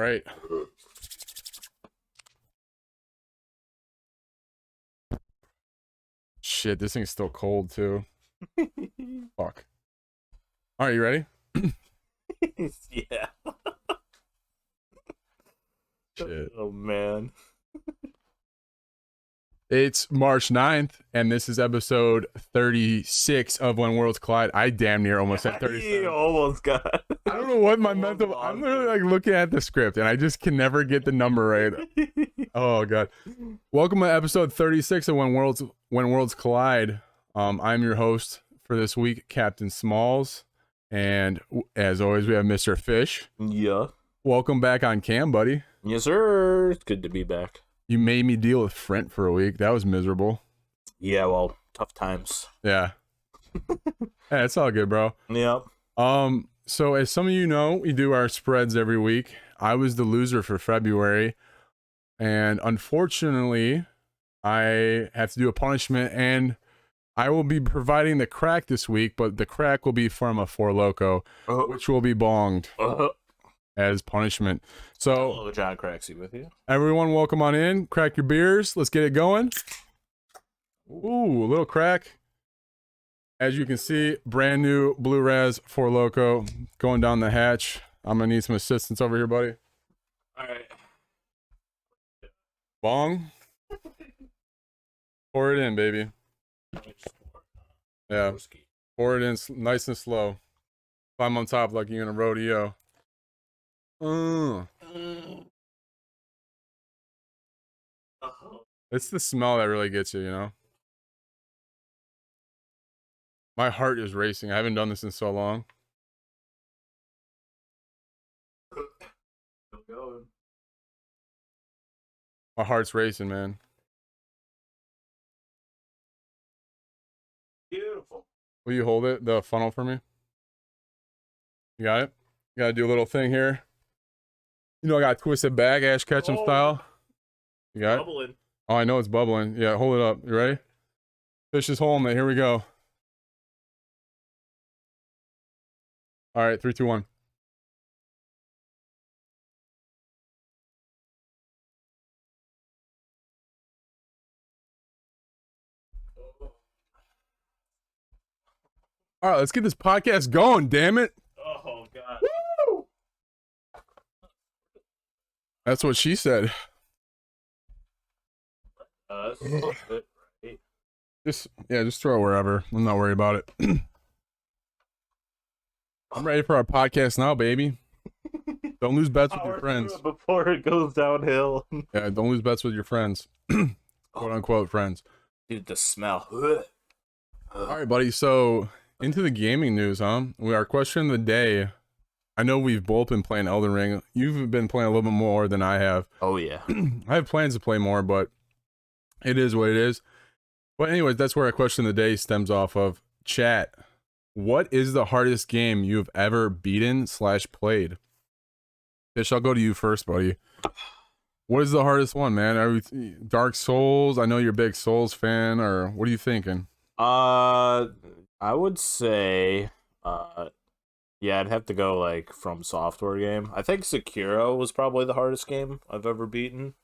right. Shit, this thing's still cold too. Fuck. All right, you ready? Yeah. Shit. Oh man. It's March 9th, and this is episode 36 of When Worlds Collide. I damn near almost said 37. You almost got. I don't know what my mental. I'm literally like looking at the script, and I just can never get the number right. Oh god. Welcome to episode 36 of When Worlds Collide. I'm your host for this week, Captain Smalls, and as always, we have Mr. Fish. Yeah. Welcome back on cam, buddy. Yes, sir. It's good to be back. You made me deal with Front for a week. That was miserable. Yeah, well, tough times. Yeah. Hey, it's all good, bro. Yep. So as some of you know, we do our spreads every week. I was the loser for February, and unfortunately, I have to do a punishment, and I will be providing the crack this week, but the crack will be from a Four Loko, which will be bonged as punishment. So, hello, John Craxy with you. Everyone, welcome on in. Crack your beers. Let's get it going. Ooh, a little crack. As you can see, brand new Blue Raz Four Loko going down the hatch. I'm gonna need some assistance over here, buddy. All right. Bong. Pour it in, baby. Yeah. Pour it in nice and slow. Climb on top like you're in a rodeo. It's the smell that really gets you, you know? My heart is racing. I haven't done this in so long. My heart's racing, man. Beautiful. Will you hold it, the funnel for me? You got it? You gotta do a little thing here. You know I got twisted bag, Ash Ketchum style. You got Bubbling. it? Oh, I know it's bubbling. Yeah, hold it up. You ready? Fish is holding it. Here we go. All right, 3, 2, 1. All right, let's get this podcast going, damn it. Oh god. Woo! That's what she said. That's it, right? Just throw it wherever. I'm not worried about it. I'm ready for our podcast now, baby. Don't lose bets with your friends. Before it goes downhill. Yeah, don't lose bets with your friends. Quote unquote friends. Dude, the smell. All right, buddy. So into the gaming news, huh? Our question of the day. I know we've both been playing Elden Ring. You've been playing a little bit more than I have. Oh yeah. I have plans to play more, but it is what it is. But anyways, that's where our question of the day stems off of. Chat. What is the hardest game you've ever beaten/played? Fish, I'll go to you first, buddy. What is the hardest one, man? Dark Souls? I know you're a big Souls fan, or what are you thinking? I would say, yeah, I'd have to go like From Software game. I think Sekiro was probably the hardest game I've ever beaten.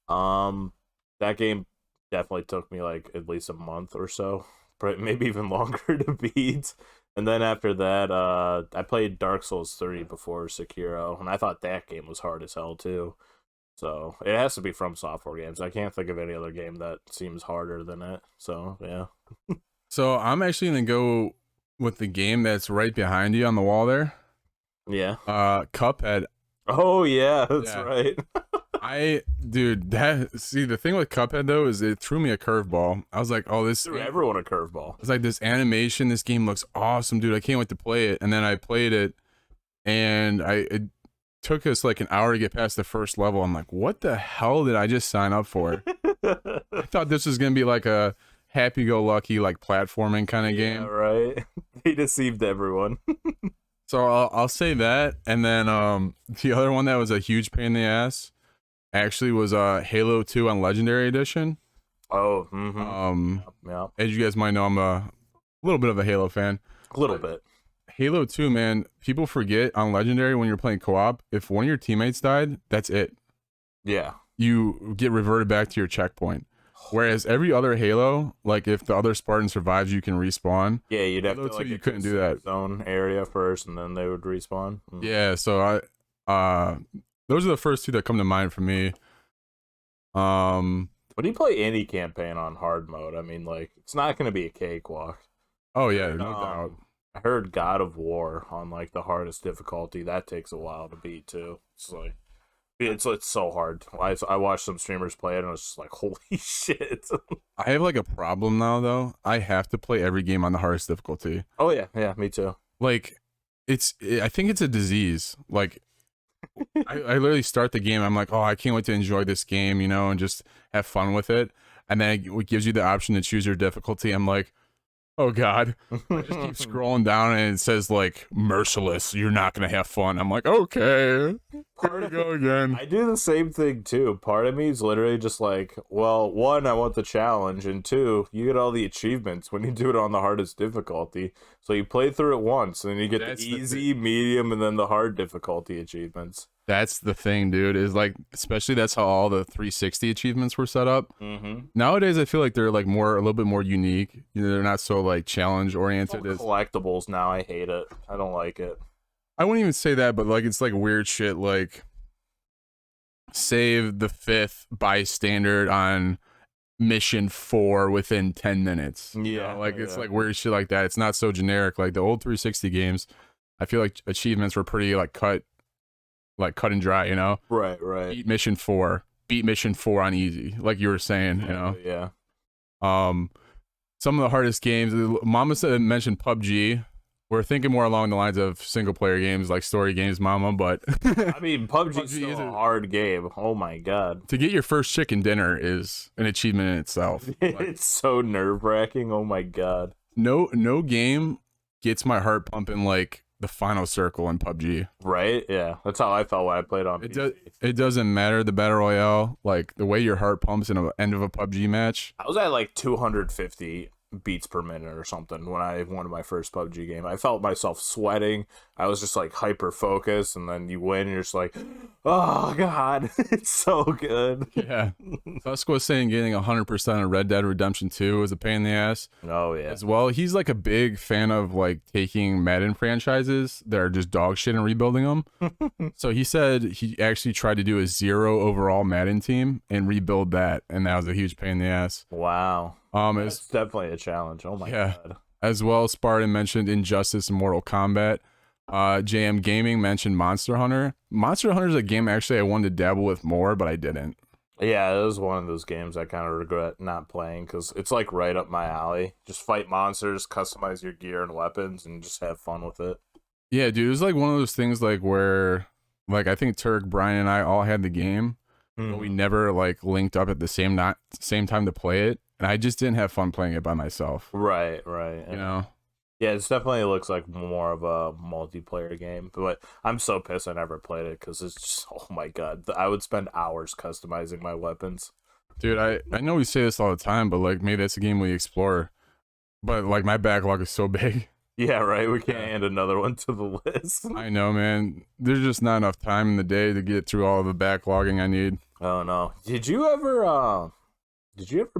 That game definitely took me like at least a month or so, maybe even longer to beat. And then after that, I played Dark Souls 3 before Sekiro, and I thought that game was hard as hell too. So it has to be From Software games. I can't think of any other game that seems harder than it. So yeah. So I'm actually gonna go with the game that's right behind you on the wall there. Yeah. Cuphead. Oh yeah, that's Yeah. right. The thing with Cuphead though is it threw me a curveball. I was like, oh, this Threw everyone a curveball. It's like this animation. This game looks awesome, dude. I can't wait to play it. And then I played it, and it took us like an hour to get past the first level. I'm like, what the hell did I just sign up for? I thought this was gonna be like a happy-go-lucky like platforming kind of game. Yeah, right. They deceived everyone. So I'll say that, and then the other one that was a huge pain in the ass actually was Halo 2 on Legendary Edition. Oh, As you guys might know, I'm a little bit of a Halo fan. A little bit. Halo 2, man, people forget on Legendary when you're playing co-op, if one of your teammates died, that's it. Yeah. You get reverted back to your checkpoint. Whereas every other Halo, like if the other Spartan survives, you can respawn. Yeah, you'd have Halo to 2, like you get to couldn't the do that. safe zone area first, and then they would respawn. Yeah, so those are the first two that come to mind for me. But do you play any campaign on hard mode? I mean, like, it's not going to be a cakewalk. Oh yeah, And, no doubt. I heard God of War on like the hardest difficulty. That takes a while to beat too. It's like it's so hard. I watched some streamers play it and I was just like, holy shit. I have like a problem now though. I have to play every game on the hardest difficulty. Oh yeah, me too. Like I think it's a disease. Like I literally start the game. I'm like, oh, I can't wait to enjoy this game, you know, and just have fun with it. And then it gives you the option to choose your difficulty. I'm like, oh God. I just keep scrolling down and it says like merciless. You're not gonna have fun. I'm like, okay. Here we go again. I do the same thing too. Part of me is literally just like, well, one, I want the challenge, and two, you get all the achievements when you do it on the hardest difficulty. So you play through it once, and then you get the easy, medium, and then the hard difficulty achievements. That's the thing, dude. Is like, especially that's how all the 360 achievements were set up. Nowadays, I feel like they're like a little bit more unique. You know, they're not so like challenge oriented. Collectibles now, I hate it. I don't like it. I wouldn't even say that, but like it's like weird shit like save the 5th bystander on mission 4 within 10 minutes. Yeah. Like it's like weird shit like that. It's not so generic. Like the old 360 games, I feel like achievements were pretty like cut and dry, you know? Right. Beat mission 4 on easy, like you were saying, you know? Yeah. Some of the hardest games, Mama mentioned PUBG. We're thinking more along the lines of single player games like story games, Mama, but I mean, PUBG is still a hard game. Oh my God. To get your first chicken dinner is an achievement in itself. It's so nerve-wracking. Oh my God. No game gets my heart pumping like the final circle in PUBG. Right? Yeah. That's how I felt when I played on PC. It doesn't matter the battle royale, like the way your heart pumps in the end of a PUBG match. I was at like 250 beats per minute or something when I won my first PUBG game. I felt myself sweating. I was just like hyper focused, and then you win and you're just like, oh God, it's so good. Yeah. Tusk was saying getting 100% of Red Dead Redemption 2 was a pain in the ass. Oh yeah. As well, he's like a big fan of like taking Madden franchises that are just dog shit and rebuilding them. So he said he actually tried to do a 0 overall Madden team and rebuild that, and that was a huge pain in the ass. Wow. It's definitely a challenge. Oh my God. As well, Spartan mentioned Injustice and Mortal Kombat. JM Gaming mentioned Monster Hunter. Monster Hunter is a game actually I wanted to dabble with more, but I didn't. Yeah, it was one of those games I kind of regret not playing because it's like right up my alley. Just fight monsters, customize your gear and weapons, and just have fun with it. Yeah, dude, it was like one of those things like where, like I think Turk, Brian, and I all had the game, but we never like linked up at the same time to play it. And I just didn't have fun playing it by myself. Right. You know? Yeah, it definitely looks like more of a multiplayer game. But I'm so pissed I never played it because it's just, oh my God. I would spend hours customizing my weapons. Dude, I know we say this all the time, but like maybe that's a game we explore. But like my backlog is so big. Yeah, right. We can't add another one to the list. I know, man. There's just not enough time in the day to get through all of the backlogging I need. Oh, no. Did you ever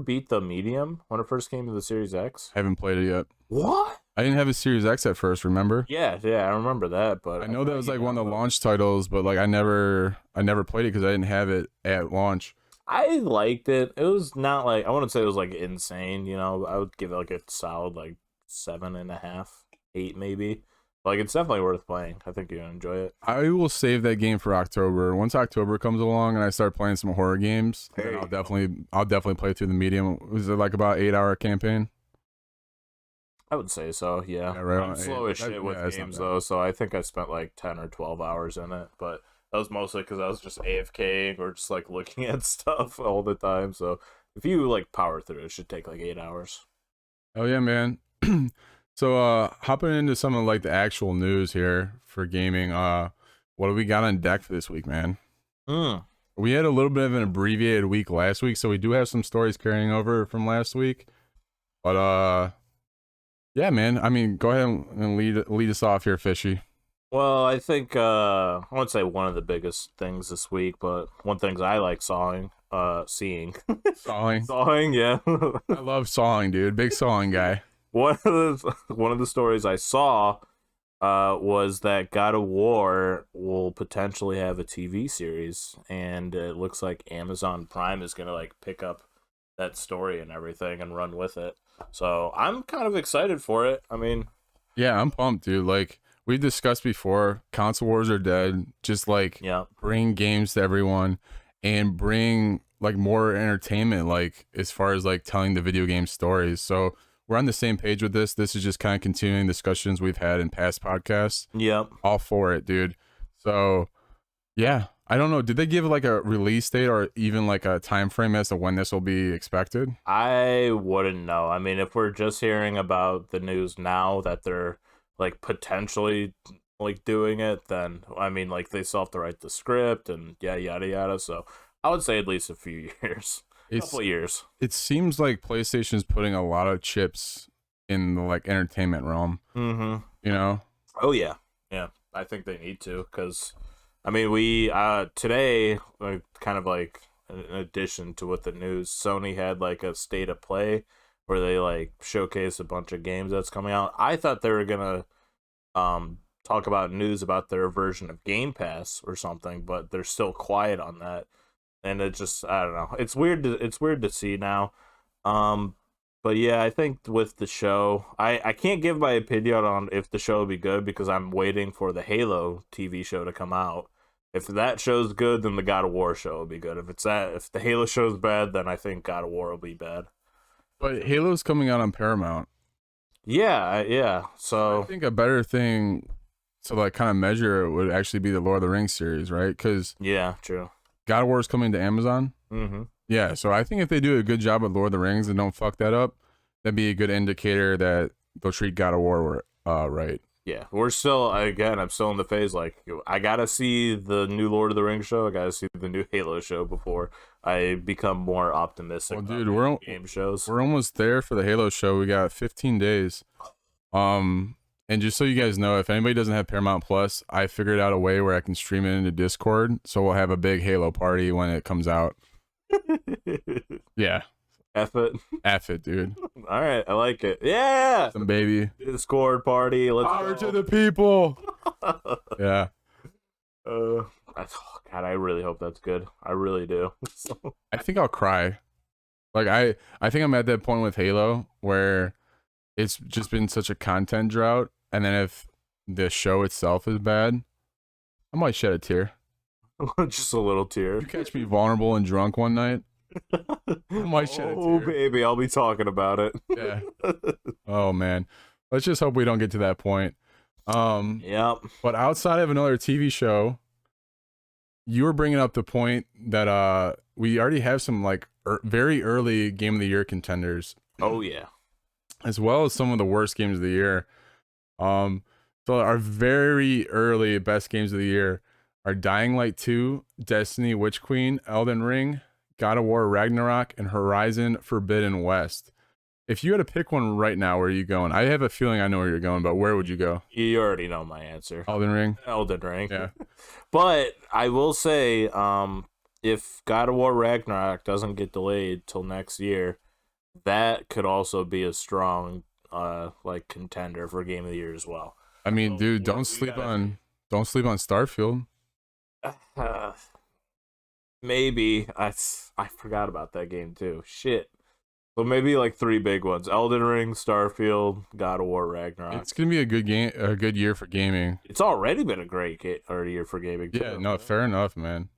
beat the Medium when it first came to the Series X? I haven't played it yet. What? I didn't have a Series X at first, remember? Yeah, I remember that, but I know that was like one of the launch titles, but like I never played it because I didn't have it at launch. I liked it. It was not like, I wouldn't say it was like insane, you know. I would give it like a solid like 7.5, 8 maybe. Like it's definitely worth playing. I think you're gonna enjoy it. I will save that game for October. Once October comes along and I start playing some horror games, then I'll definitely play through the Medium. Was it like about 8-hour campaign? I would say so, yeah. Right I'm slow as shit with games though, so I think I spent like 10 or 12 hours in it, but that was mostly because I was just AFKing or just like looking at stuff all the time. So if you like power through it should take like 8 hours. Oh yeah, man. So hopping into some of like the actual news here for gaming, what do we got on deck for this week, man? We had a little bit of an abbreviated week last week, so we do have some stories carrying over from last week. But Yeah, man. I mean, go ahead and lead us off here, Fishy. Well, I think I won't say one of the biggest things this week, but one things I like seeing, Sawing. sawing, yeah. I love sawing, dude. Big sawing guy. One of the stories I saw was that God of War will potentially have a TV series, and it looks like Amazon Prime is gonna like pick up that story and everything and run with it. So I'm kind of excited for it. I mean, Yeah, I'm pumped, dude. Like we discussed before, console wars are dead. Just like yeah, bring games to everyone and bring like more entertainment, like as far as like telling the video game stories. So we're on the same page with this. This is just kind of continuing discussions we've had in past podcasts. yep. All for it, dude. So yeah, I don't know. Did they give like a release date or even like a time frame as to when this will be expected? I wouldn't know. I mean, if we're just hearing about the news now that they're like potentially like doing it, then I mean, like they still have to write the script and yeah, yada yada. So I would say at least a few years, a It's couple of years. it seems like PlayStation's putting a lot of chips in the like entertainment realm, Mm-hmm. you know? Oh yeah, yeah. I think they need to because, I mean, we today kind of like in addition to what the news, Sony had like a state of play where they like showcase a bunch of games that's coming out. I thought they were gonna talk about news about their version of Game Pass or something, but they're still quiet on that. And it just I don't know. It's weird to see now. Um but yeah, I think with the show, I can't give my opinion on if the show will be good because I'm waiting for the Halo TV show to come out. If that show's good, then the God of War show will be good. If the Halo show's bad, then I think God of War will be bad. But Halo's coming out on Paramount. Yeah. I So think a better thing to like kind of measure it would actually be the Lord of the Rings series, right? Because yeah, true. God of War is coming to Amazon. Mm-hmm. Yeah, so I think if they do a good job with Lord of the Rings and don't fuck that up, that'd be a good indicator that they'll treat God of War right. Yeah, we're still again. I'm still in the phase like I gotta see the new Lord of the Rings show. I gotta see the new Halo show before I become more optimistic. Well, About dude, game shows. we're almost there for the Halo show. We got 15 days. Um, and just so you guys know, if anybody doesn't have Paramount Plus, I figured out a way where I can stream it into Discord, so we'll have a big Halo party when it comes out. Yeah, F it. F it, dude. All right, I like it. Yeah, Some baby. Discord party. Let's Power go. to the people. Yeah. Oh, God, I really hope that's good. I really do. I think I'll cry. Like I think I'm at that point with Halo where it's just been such a content drought, and then if the show itself is bad, I might shed a tear. Just a little tear. You catch me vulnerable and drunk one night, I might shed a Oh, tear. baby, I'll be talking about it. Yeah. Oh man. Let's just hope we don't get to that point. Yep. But outside of another TV show, you were bringing up the point that we already have some like very early game of the year contenders, Oh yeah. as well as some of the worst games of the year. So our very early best games of the year are Dying Light 2, Destiny, Witch Queen, Elden Ring, God of War Ragnarok, and Horizon Forbidden West. If you had to pick one right now, where are you going? I have a feeling I know where you're going, but where would you go? You already know my answer. Elden Ring? Elden Ring. Yeah. But I will say, if God of War Ragnarok doesn't get delayed till next year, that could also be a strong like contender for game of the year as well. I mean, So, dude, we don't sleep gotta on Starfield. maybe I forgot about that game too. Shit. So maybe like three big ones: Elden Ring, Starfield, God of War, Ragnarok. It's gonna be a good game, a good year for gaming. It's already been a great year for gaming. Too. Yeah, no, fair enough, man.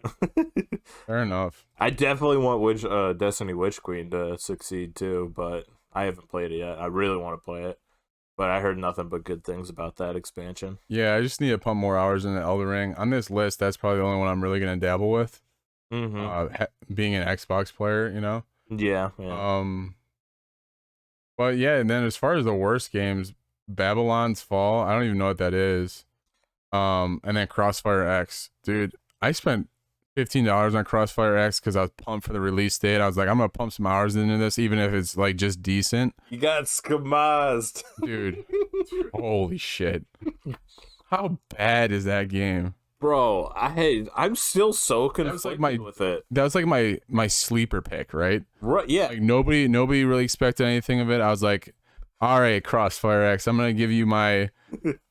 Fair enough. I definitely want Destiny Witch Queen to succeed too, but I haven't played it yet. I really want to play it, but I heard nothing but good things about that expansion. Yeah, I just need to pump more hours into Elden Ring. On this list, that's probably the only one I'm really gonna dabble with. Mm-hmm. Being an Xbox player, you know. Yeah. But yeah, and then as far as the worst games, Babylon's Fall, I don't even know what that is. And then Crossfire X, dude. I spent $15 on Crossfire X because I was pumped for the release date. I was like, I'm gonna pump some hours into this, even if it's like just decent. You got skamazed. Dude, holy shit. How bad is that game? Bro, I'm still so conflicted with it. That was like my sleeper pick, right? Right, yeah. Like nobody really expected anything of it. I was like, all right, Crossfire X, I'm gonna give you my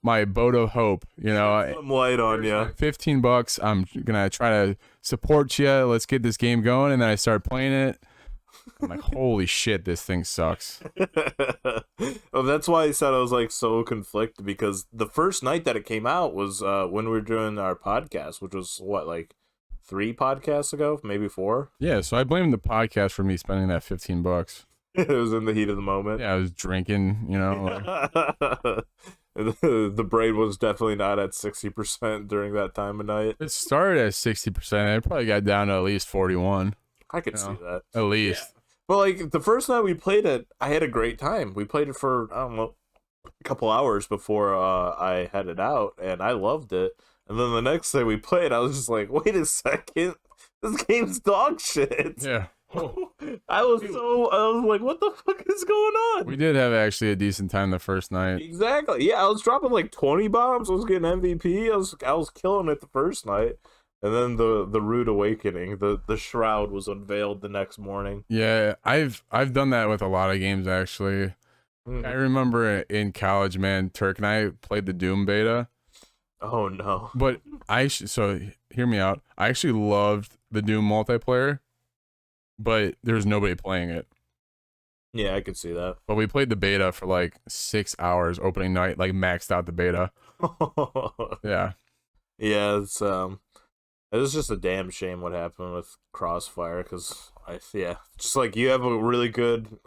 boat of hope. You know, Some light on you. $15. I'm gonna try to support you. Let's get this game going. And then I start playing it. I'm like, holy shit, this thing sucks. Well, that's why I said I was like so conflicted, because the first night that it came out was when we were doing our podcast, which was what, like 3 podcasts ago, maybe 4. Yeah, so I blame the podcast for me spending that $15. It was in the heat of the moment. Yeah, I was drinking, you know. Like, the brain was definitely not at 60% during that time of night. it started at 60%. It probably got down to at least 41. I could see that. At least. Yeah. But like the first night we played it, I had a great time. We played it for, I don't know, a couple hours before I headed out, and I loved it. And then the next day we played, I was just like, wait a second, this game's dog shit. Yeah. I was like, what the fuck is going on? We did have actually a decent time the first night. Exactly. Yeah, I was dropping like 20 bombs. I was getting MVP. I was killing it the first night. And then the rude awakening, the shroud was unveiled the next morning. Yeah, I've done that with a lot of games actually. I remember in college, man, Turk and I played the Doom beta. Oh no. But so hear me out. I actually loved the Doom multiplayer, but there's nobody playing it. Yeah, I could see that. But we played the beta for like 6 hours opening night, like maxed out the beta. Yeah. Yeah, it was just a damn shame what happened with Crossfire, because just like you have a really good,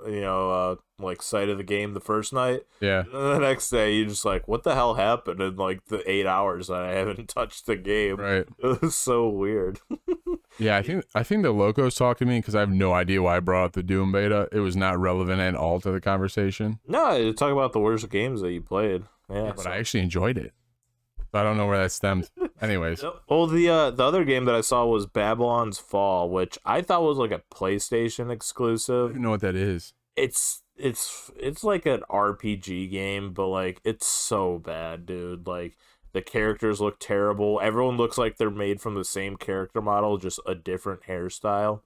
like sight of the game the first night. Yeah. And then the next day you just like, what the hell happened in like the 8 hours that I haven't touched the game? Right. It was so weird. Yeah, I think the Locos talked to me because I have no idea why I brought up the Doom beta. It was not relevant at all to the conversation. No, talk about the worst games that you played. Yeah, but I actually enjoyed it. So I don't know where that stemmed. Anyways. Well, the other game that I saw was Babylon's Fall, which I thought was like a PlayStation I exclusive. don't even know what that is. It's like an RPG game, but like it's so bad, dude. Like the characters look terrible. Everyone looks like they're made from the same character model, just a different hairstyle.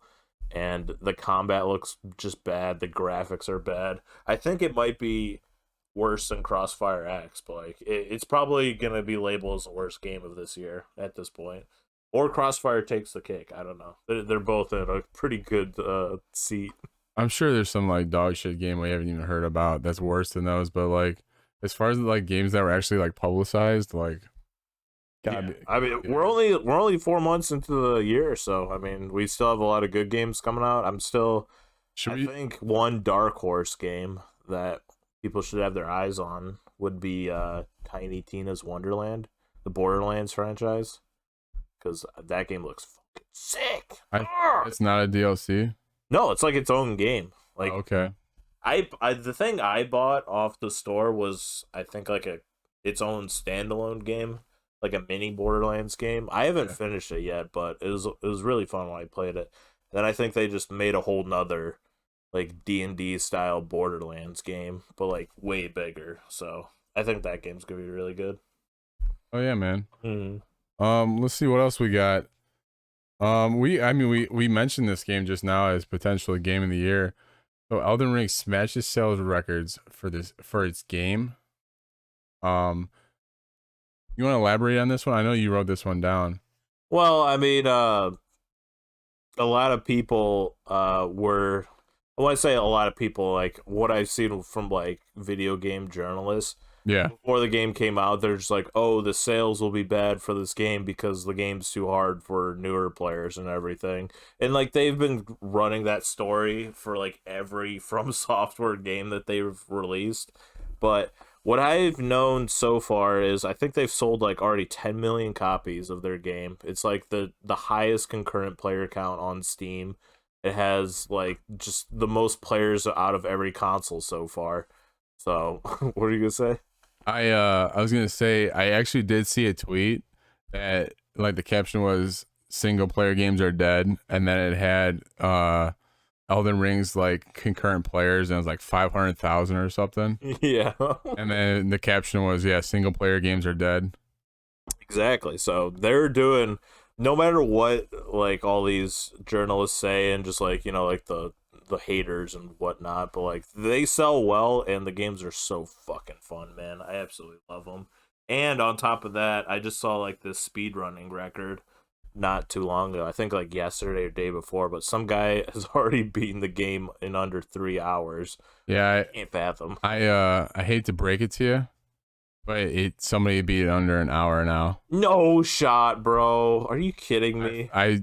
And the combat looks just bad. The graphics are bad. I think it might be worse than Crossfire X, but like it's probably gonna be labeled as the worst game of this year at this point. Or Crossfire takes the cake. I don't know. They're both in a pretty good seat. I'm sure there's some like dog shit game we haven't even heard about that's worse than those, but like as far as like games that were actually like publicized, like I mean, we're only 4 months into the year, so I mean, we still have a lot of good games coming out. I think one dark horse game that people should have their eyes on would be Tiny Tina's Wonderland, the Borderlands franchise, because that game looks fucking sick. It's not a DLC. No, it's like its own game. Like, okay. The thing I bought off the store was, I think, like its own standalone game, like a mini Borderlands game. I haven't finished it yet, but it was really fun when I played it. Then I think they just made a whole nother like D&D style Borderlands game, but like way bigger. So I think that game's gonna be really good. Oh yeah, man. Mm-hmm. Let's see what else we got. We mentioned this game just now as potentially game of the year. So Elden Ring smashes sales records for its game. You want to elaborate on this one? I know you wrote this one down. Well, I mean, a lot of people were. When I say a lot of people, like what I've seen from like video game journalists, yeah, before the game came out, they're just like, oh, the sales will be bad for this game because the game's too hard for newer players and everything. And like they've been running that story for like every From Software game that they've released. But what I've known so far is I think they've sold like already 10 million copies of their game. It's like the highest concurrent player count on Steam. It has like just the most players out of every console so far. So, what are you gonna say? I was gonna say I actually did see a tweet that like the caption was single player games are dead, and then it had Elden Ring's like concurrent players, and it was like 500,000 or something. Yeah. And then the caption was, "Yeah, single player games are dead." Exactly. So they're doing, no matter what, like all these journalists say, and just like like the haters and whatnot, but like they sell well, and the games are so fucking fun, man. I absolutely love them. And on top of that, I just saw like this speed running record not too long ago. I think like yesterday or day before, but some guy has already beaten the game in under 3 hours. Yeah, Can't fathom. I hate to break it to you, but somebody beat it under an hour now. No shot, bro. Are you kidding me? I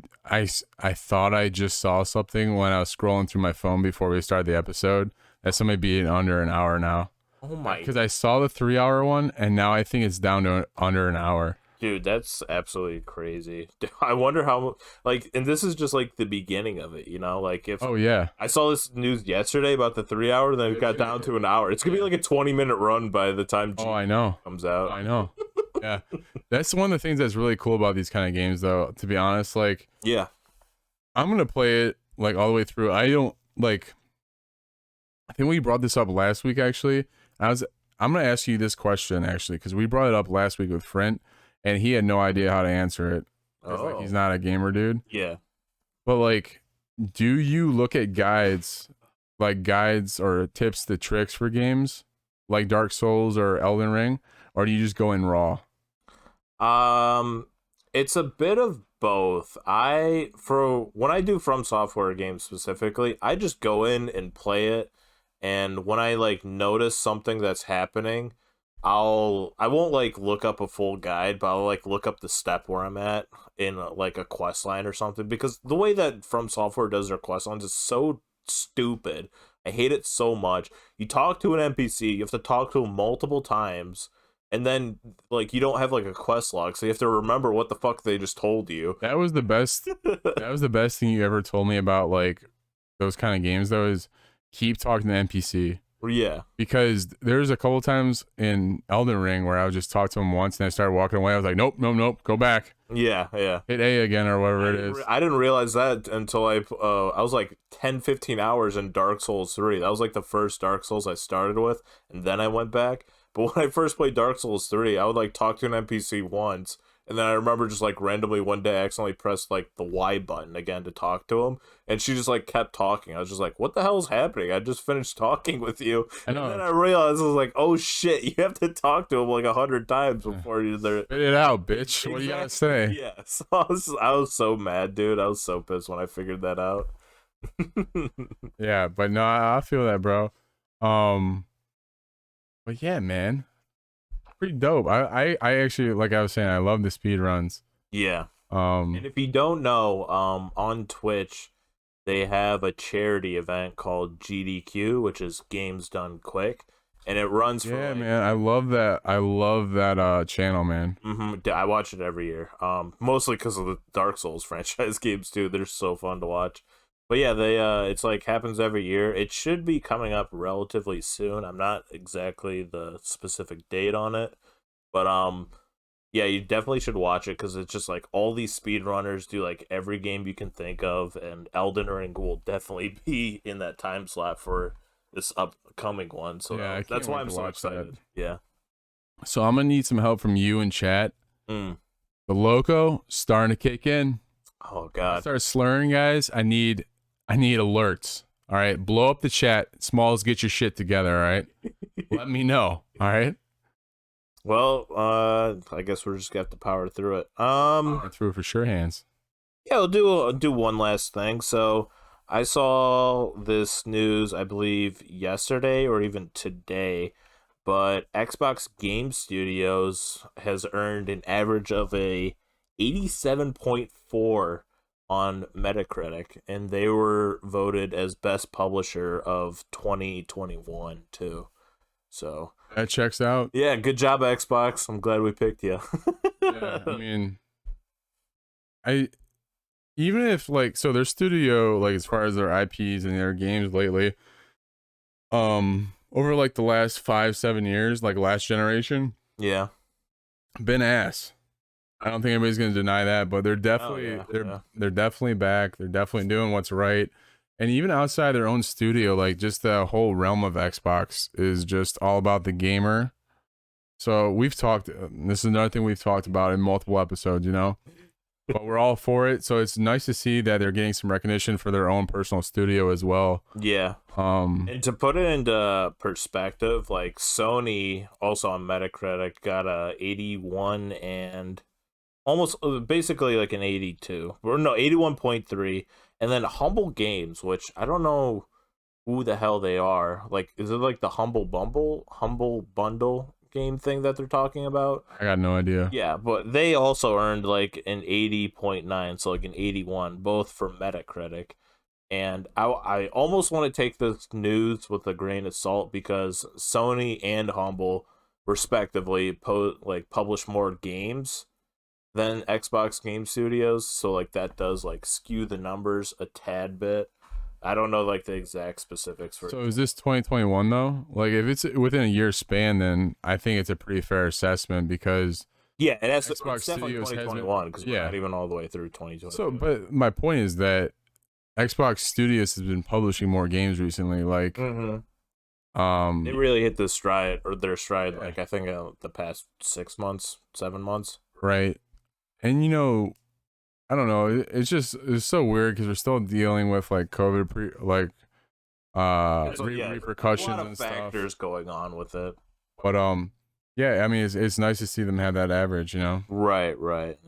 thought I just saw something when I was scrolling through my phone before we started the episode that somebody beat it under an hour now. Oh my. Because I saw the 3 hour one, and now I think it's down to under an hour. Dude, that's absolutely crazy. I wonder how, like, and this is just like the beginning of it, like if Oh yeah, I saw this news yesterday about the 3 hour, then it got down to an hour. It's gonna be like a 20-minute run by the time G I know. comes out. I know. Yeah, that's one of the things that's really cool about these kind of games, though. To be honest, like, Yeah. I'm gonna play it like all the way through. I don't like. I think we brought this up last week, actually. I'm gonna ask you this question actually, because we brought it up last week with Front, and he had no idea how to answer it. Like, he's not a gamer dude. Yeah. But like, do you look at guides or tips, the tricks for games like Dark Souls or Elden Ring, or do you just go in raw? It's a bit of both. For when I do From Software games specifically, I just go in and play it, and when I like notice something that's happening, I won't like look up a full guide, but I'll like look up the step where I'm at in like a quest line or something, because the way that From Software does their quest lines is so stupid. I hate it so much. You talk to an NPC, you have to talk to him multiple times, and then like you don't have like a quest log, so you have to remember what the fuck they just told you. That was the best. That was the best thing you ever told me about like those kind of games, though, is keep talking to the NPC. Yeah. Because there's a couple times in Elden Ring where I would just talk to him once and I started walking away. I was like, nope, go back. Yeah. Hit A again or whatever it is. I didn't realize that until I was like 10-15 hours in Dark Souls 3. That was like the first Dark Souls I started with, and then I went back. But when I first played Dark Souls 3, I would like talk to an NPC once, and then I remember just like randomly one day I accidentally pressed like the Y button again to talk to him, and she just like kept talking. I was just like, what the hell is happening? I just finished talking with you. I know. And then I realized, I was like, oh shit, you have to talk to him like 100 times before you're there. Spit it out, bitch. What do you gotta say? Yeah, so I was so mad, dude. I was so pissed when I figured that out. Yeah, but no, I feel that, bro. But yeah, man, pretty dope. I actually, like I was saying, I love the speed runs. Yeah. And if you don't know, on Twitch, they have a charity event called GDQ, which is Games Done Quick, and it runs for man, I love that. I love that channel, man. I watch it every year. Mostly because of the Dark Souls franchise games too. They're so fun to watch. But yeah, they it's like happens every year. It should be coming up relatively soon. I'm not exactly the specific date on it, but yeah, you definitely should watch it, because it's just like all these speedrunners do like every game you can think of, and Elden Ring will definitely be in that time slot for this upcoming one. So yeah, that's why I'm so excited. That. Yeah. So I'm gonna need some help from you in chat. The Loko starting to kick in. Oh god. Start slurring, guys. I need alerts. All right, blow up the chat. Smalls, get your shit together. All right, let me know. All right. Well, I guess we're just gonna have to power through it. Power through for sure hands. Yeah, I'll do one last thing. So I saw this news, I believe yesterday or even today, but Xbox Game Studios has earned an average of a 87.4 on Metacritic, and they were voted as best publisher of 2021 too. So that checks out. Yeah, good job, Xbox. I'm glad we picked you. Yeah, I mean, even if like, so their studio, like as far as their IPs and their games lately, over like the last 5-7 years, like last generation, yeah, been ass. I don't think anybody's gonna deny that, but they're definitely they're definitely back. They're definitely doing what's right. And even outside their own studio, like just the whole realm of Xbox is just all about the gamer. So we've talked. This is another thing we've talked about in multiple episodes, you know. But we're all for it. So it's nice to see that they're getting some recognition for their own personal studio as well. Yeah. And to put it into perspective, like Sony also on Metacritic got a 81 and almost basically like an 82 or no 81.3, and then Humble Games, which I don't know who the hell they are. Like, is it like the Humble Bundle game thing that they're talking about? I got no idea. Yeah, but they also earned like an 80.9, so like an 81, both for Metacritic. And I almost want to take this news with a grain of salt because Sony and Humble respectively publish more games than Xbox Game Studios, so like that does like skew the numbers a tad bit. I don't know like the exact specifics for. So is this 2021 though? Like if it's within a year span, then I think it's a pretty fair assessment because yeah, and that's Xbox definitely Studios 2021 because we're not even all the way through 2020. So, but my point is that Xbox Studios has been publishing more games recently. Like, they really hit their stride, like I think the past 6 months, 7 months. Right, and you know, I don't know. It's so weird because we're still dealing with like COVID, repercussions a lot of and factors going on with it. But yeah, I mean, it's nice to see them have that average, you know. Right,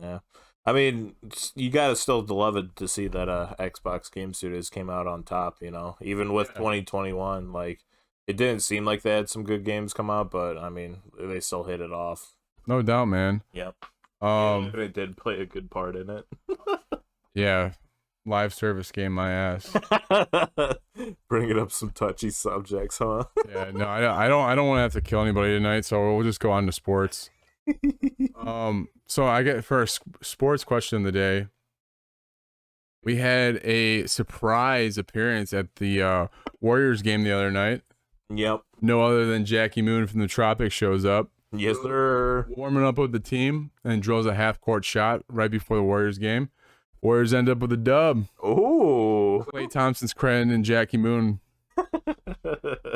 yeah. I mean, you gotta still love it to see that Xbox Game Studios came out on top, you know, even with 2021. Like, it didn't seem like they had some good games come out, but I mean, they still hit it off. No doubt, man. Yep. It did play a good part in it. Yeah, live service game my ass. Bringing up some touchy subjects, huh? Yeah, no, I don't want to have to kill anybody tonight, so we'll just go on to sports. So I get for a sports question of the day. We had a surprise appearance at the Warriors game the other night. Yep. No other than Jacky Moon from the Tropics shows up. Yes, sir. Warming up with the team and drills a half-court shot right before the Warriors game. Warriors end up with a dub. Oh. Klay Thompson's crediting Jacky Moon.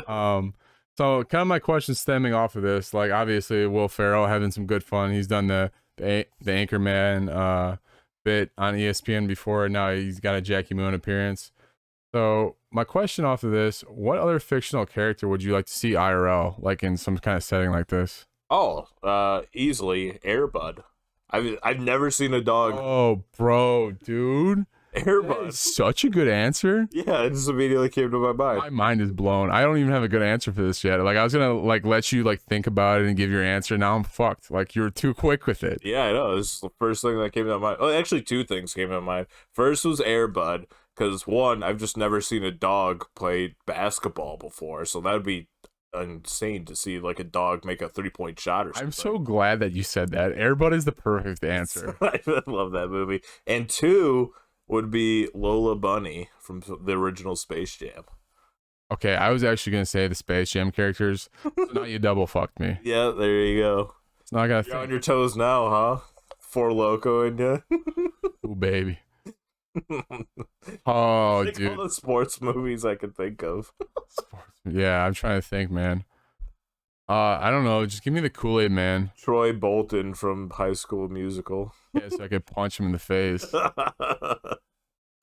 So kind of my question stemming off of this, like obviously Will Ferrell having some good fun. He's done the Anchorman bit on ESPN before, and now he's got a Jacky Moon appearance. So my question off of this, what other fictional character would you like to see IRL, like in some kind of setting like this? Oh, easily Air Bud. I've never seen a dog. Oh, bro, dude. Air Bud. Such a good answer. Yeah, it just immediately came to my mind. My mind is blown. I don't even have a good answer for this yet. Like I was gonna like let you like think about it and give your answer. Now I'm fucked. Like you were too quick with it. Yeah, I know. This is the first thing that came to my mind. Oh, actually, two things came to mind. First was Air Bud, because one, I've just never seen a dog play basketball before, so that'd be insane to see like a dog make a 3-point shot or something. I'm so glad that you said that. Air Bud is the perfect answer. I love that movie. And two would be Lola Bunny from the original Space Jam. Okay, I was actually gonna say the Space Jam characters. So now you double fucked me. Yeah, there you go. So now I gotta You're on your toes now, huh? For Loco and ya. Ooh, baby. Oh, dude. All the sports movies I could think of. Yeah, I'm trying to think, man. I don't know. Just give me the Kool-Aid Man. Troy Bolton from High School Musical. Yeah, so I could punch him in the face.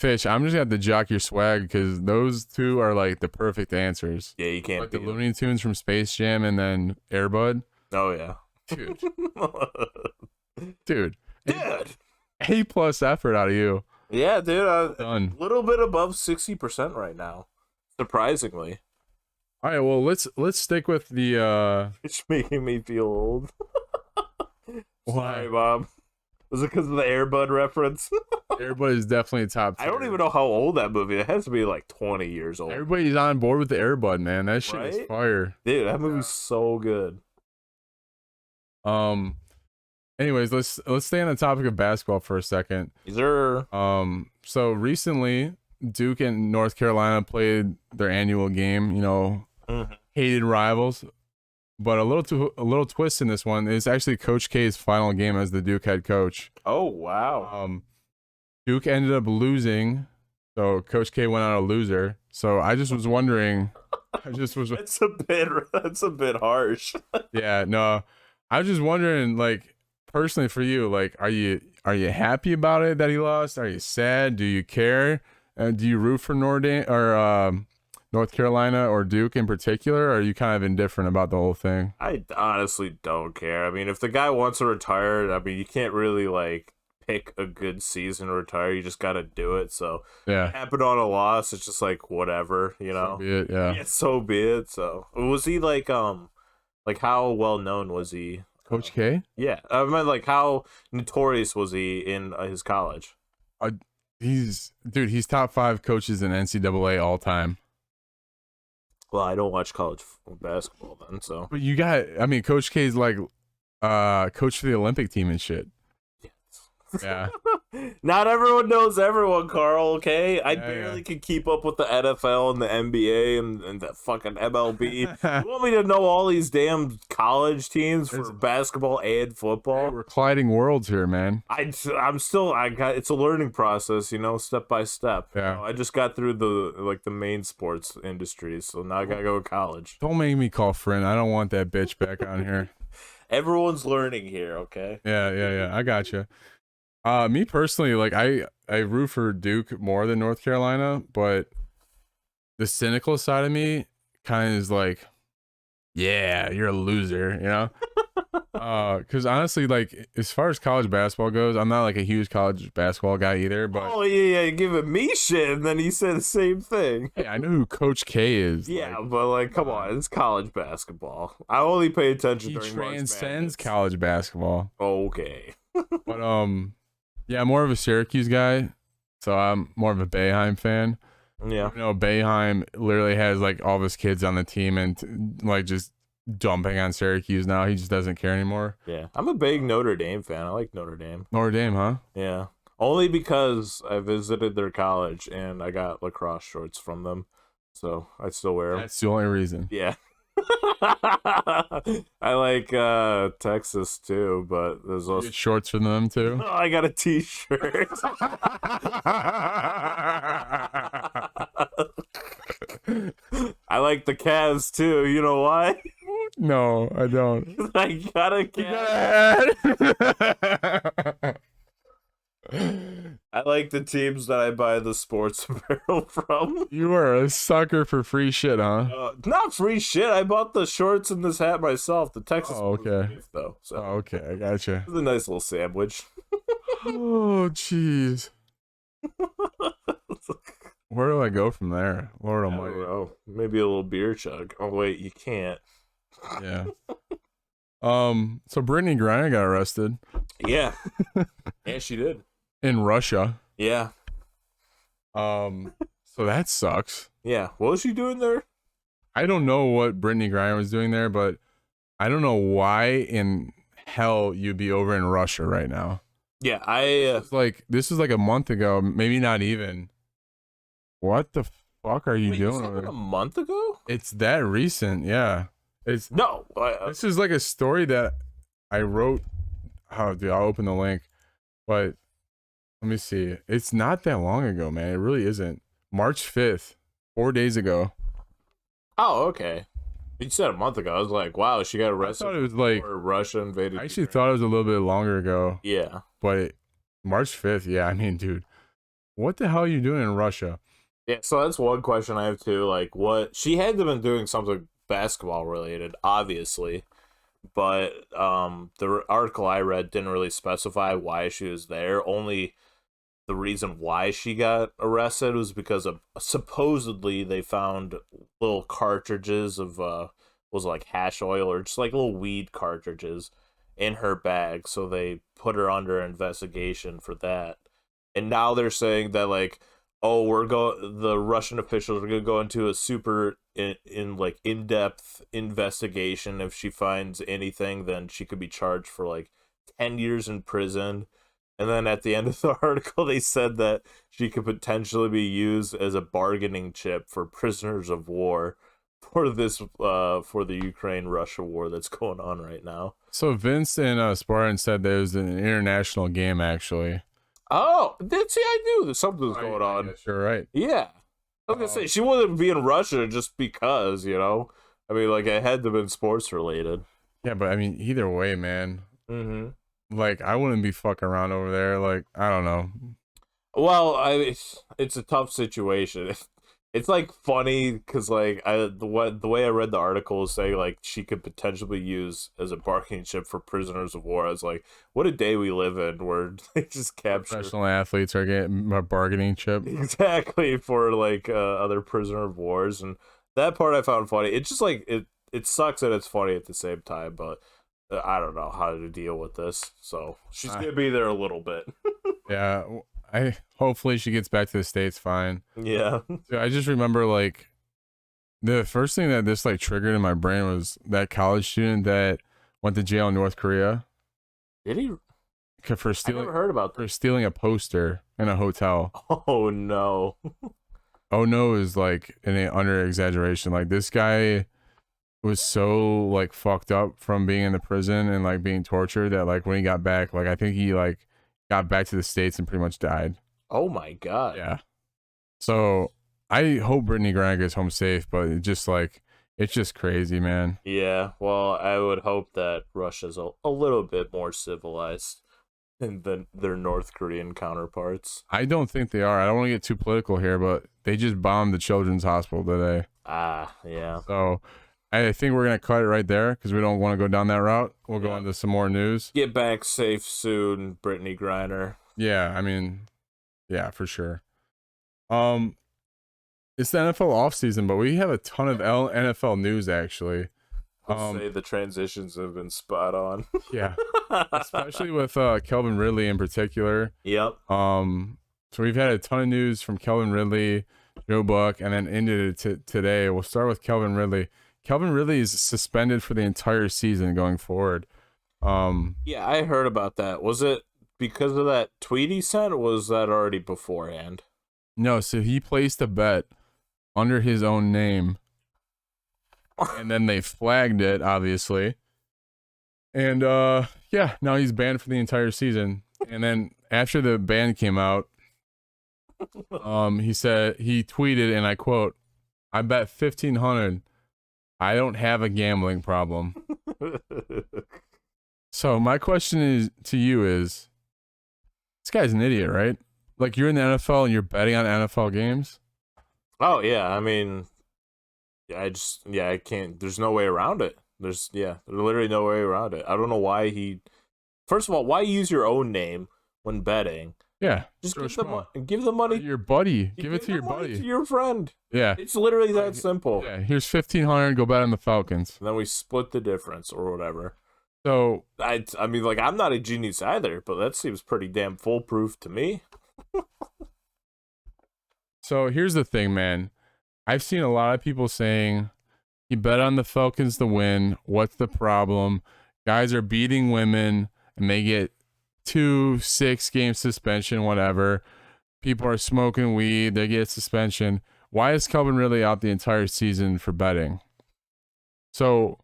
Fish, I'm just gonna have to jock your swag because those two are like the perfect answers. Yeah, you can't like beat the Looney Tunes from Space Jam and then Air Bud. Oh yeah, dude. Dude. A+ effort out of you. Yeah, dude. Done. A little bit above 60% right now, surprisingly. All right, well let's stick with the. It's making me feel old. Why, Sorry, Bob? Was it because of the Air Bud reference? Air Bud is definitely top tier. I don't even know how old that movie. It has to be like 20 years old. Everybody's on board with the Air Bud, man. That shit is fire. Dude, that movie's so good. Anyways, let's stay on the topic of basketball for a second. Is there? So recently, Duke and North Carolina played their annual game. You know, hated rivals. But a little twist in this one is actually Coach K's final game as the Duke head coach. Oh wow. Duke ended up losing, so Coach K went out a loser. So I just was wondering, That's a bit harsh. yeah, no, I was just wondering, like personally for you, like are you happy about it that he lost? Are you sad? Do you care? Do you root for North Carolina or Duke in particular? Or are you kind of indifferent about the whole thing? I honestly don't care. I mean, if the guy wants to retire, I mean, you can't really like pick a good season to retire. You just got to do it. So Yeah, it happened on a loss. It's just like whatever, you so know. be it. Yeah, Yeah, so be it. So was he like how well known was he? Coach K. Yeah, I mean, like how notorious was he in his college? Uh, he's top 5 coaches in NCAA all time. Well, I don't watch college basketball then, so. But I mean, Coach K's like coach for the Olympic team and shit. Yeah. Not everyone knows everyone, Carl, okay? I Yeah, barely yeah. can keep up with the NFL and the NBA and the fucking MLB. You want me to know all these damn college teams for basketball and football? We're colliding worlds here, man. It's a learning process, you know, step by step. Yeah. You know, I just got through the main sports industries, so now I gotta go to college. Don't make me call friend. I don't want that bitch back on here. Everyone's learning here, okay? Yeah. I got you. Me personally, like I root for Duke more than North Carolina, but the cynical side of me kind of is like, yeah, you're a loser, you know? Because honestly, like as far as college basketball goes, I'm not like a huge college basketball guy either. But oh yeah, you're giving me shit, and then he said the same thing. hey, I know who Coach K is. Yeah, like, but like, come on, it's college basketball. I only pay attention he during March transcends Madness. college basketball. Okay. But yeah, I'm more of a Syracuse guy, so I'm more of a Boeheim fan. Yeah. You know, Boeheim literally has like all of his kids on the team and like just dumping on Syracuse now. He just doesn't care anymore. Yeah. I'm a big Notre Dame fan. I like Notre Dame. Notre Dame, huh? Yeah. Only because I visited their college and I got lacrosse shorts from them. So I still wear them. That's the only reason. Yeah. I like Texas too, but there's You also get shorts for them too. oh, I got a t-shirt. I like the Cavs too. You know why? No, I don't. I got a Cavs. I like the teams that I buy the sports apparel from. You are a sucker for free shit, huh? Not free shit. I bought the shorts and this hat myself. The Texas Oh, okay. was a gift, though. So Oh, okay, I gotcha. it's a nice little sandwich. Oh, jeez. Where do I go from there? Lord I don't Almighty. know. Maybe a little beer chug. Oh wait, you can't. Yeah. So Brittany Griner got arrested Yeah. Yeah, she did. in Russia. Yeah. So that sucks. Yeah. What was she doing there? I don't know what Brittany Griner was doing there, but I don't know why in hell you'd be over in Russia right now. Yeah, This is like a month ago, maybe not even. What the fuck are you wait, doing this over happened there? a month ago? It's that recent, yeah. It's No. This is like a story that I wrote. Oh, dude, I'll open the link. But let me see. It's not that long ago, man. It really isn't. March 5th, 4 days ago. Oh, okay. You said a month ago. I was like, wow, she got I arrested thought it was like, before Russia invaded. I actually Ukraine. thought it was a little bit longer ago. Yeah. But March 5th, yeah. I mean, dude, what the hell are you doing in Russia? Yeah, so that's one question I have too. Like, what she had to have been doing something basketball related, obviously, but the article I read didn't really specify why she was there. Only the reason why she got arrested was because of supposedly they found little cartridges of was it like hash oil or just like little weed cartridges in her bag, so they put her under investigation for that. And now they're saying that like, oh, the Russian officials are gonna go into a super in-depth investigation. If she finds anything, then she could be charged for like 10 years in prison. And then at the end of the article, they said that she could potentially be used as a bargaining chip for prisoners of war. for this for the Ukraine-Russia war that's going on right now. So Vince and Spartan said there was an international game actually. Oh, see, I knew that something was going on. Yes, you're right. Yeah. I was gonna say she wouldn't be in Russia just because, you know. I mean, like, it had to have been sports related. Yeah, but I mean, either way, man. Mm-hmm. Like, I wouldn't be fucking around over there. Like, I don't know. Well, it's a tough situation. It's like funny because like the way I read the article is saying like she could potentially be used as a bargaining chip for prisoners of war. I was like, what a day we live in where they just capture Professional athletes are getting a bargaining chip. exactly for like other prisoner of wars, and that part I found funny. It's just like it sucks that it's funny at the same time, but I don't know how to deal with this. So she's gonna be there a little bit. Yeah, I hopefully she gets back to the States fine. Yeah. So I just remember like the first thing that this like triggered in my brain was that college student that went to jail in North Korea. Did he? For stealing, I never heard about for this. stealing a poster in a hotel. Oh no. Oh no is like an under exaggeration. Like this guy was so like fucked up from being in the prison and like being tortured that like when he got back, like I think he like got back to the States and pretty much died. Oh my god. Yeah. So I hope Brittany Griner gets home safe, but it's just crazy, man. Yeah, well, I would hope that Russia's a little bit more civilized than their North Korean counterparts. I don't think they are. I don't want to get too political here, but they just bombed the children's hospital today. Ah, yeah. So I think we're going to cut it right there because we don't want to go down that route. We'll go into some more news. Get back safe soon, Brittany Griner. Yeah, I mean, yeah, for sure. It's the NFL offseason, but we have a ton of NFL news actually. I'll say the transitions have been spot on. Yeah, especially with Calvin Ridley in particular. Yep. So we've had a ton of news from Calvin Ridley, Joe Buck, and then into today. We'll start with Calvin Ridley. Calvin Ridley is suspended for the entire season going forward. Yeah, I heard about that. Was it because of that tweet he sent, or was that already beforehand? No, so he placed a bet under his own name, and then they flagged it, obviously. And yeah, now he's banned for the entire season. And then after the ban came out, he tweeted, and I quote, "I bet 1,500. I don't have a gambling problem." So my question is to you is, this guy's an idiot, right? Like, you're in the NFL and you're betting on NFL games? Oh yeah, I mean, I can't. There's no way around it. There's literally no way around it. I don't know why he. First of all, why use your own name when betting? Yeah, just give the money to your buddy. Give it to your buddy, to your friend. Yeah, it's literally that simple. Yeah, here's 1,500. Go bet on the Falcons. And then we split the difference or whatever. So I mean, like, I'm not a genius either, but that seems pretty damn foolproof to me. So here's the thing, man. I've seen a lot of people saying he bet on the Falcons to win. What's the problem? Guys are beating women and they get 2-6 game suspension, whatever. People are smoking weed, they get suspension. Why is Calvin Ridley out the entire season for betting? So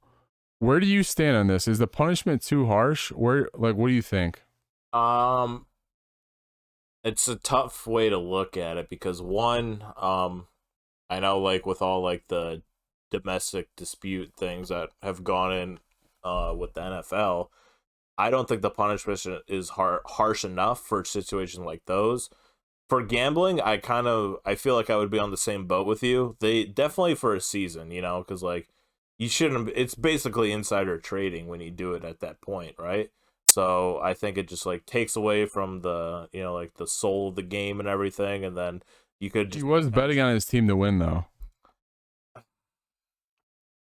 where do you stand on this? Is the punishment too harsh? What do you think? It's a tough way to look at it because one, I know like with all like the domestic dispute things that have gone in with the NFL, I don't think the punishment is harsh enough for situations like those. For gambling, I feel like I would be on the same boat with you. They definitely for a season, you know, because like you shouldn't. It's basically insider trading when you do it at that point, right? So I think it just like takes away from the, you know, like the soul of the game and everything, and then you could. He was betting on his team to win, though.